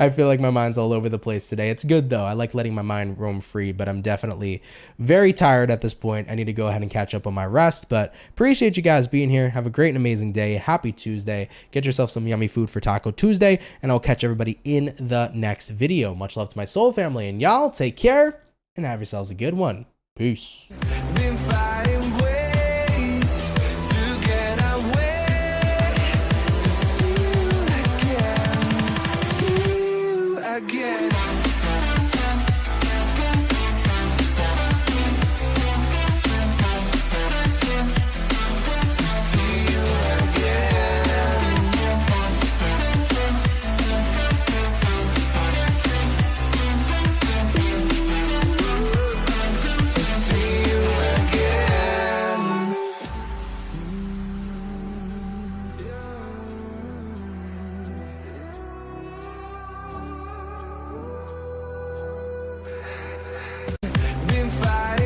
I feel like my mind's all over the place today. It's good, though. I like letting my mind roam free, but I'm definitely very tired at this point. I need to go ahead and catch up on my rest, but appreciate you guys being here. Have a great and amazing day. Happy Tuesday. Get yourself some yummy food for Taco Tuesday, and I'll catch everybody in the next video. Much love to my soul family, and y'all take care and have yourselves a good one. Peace.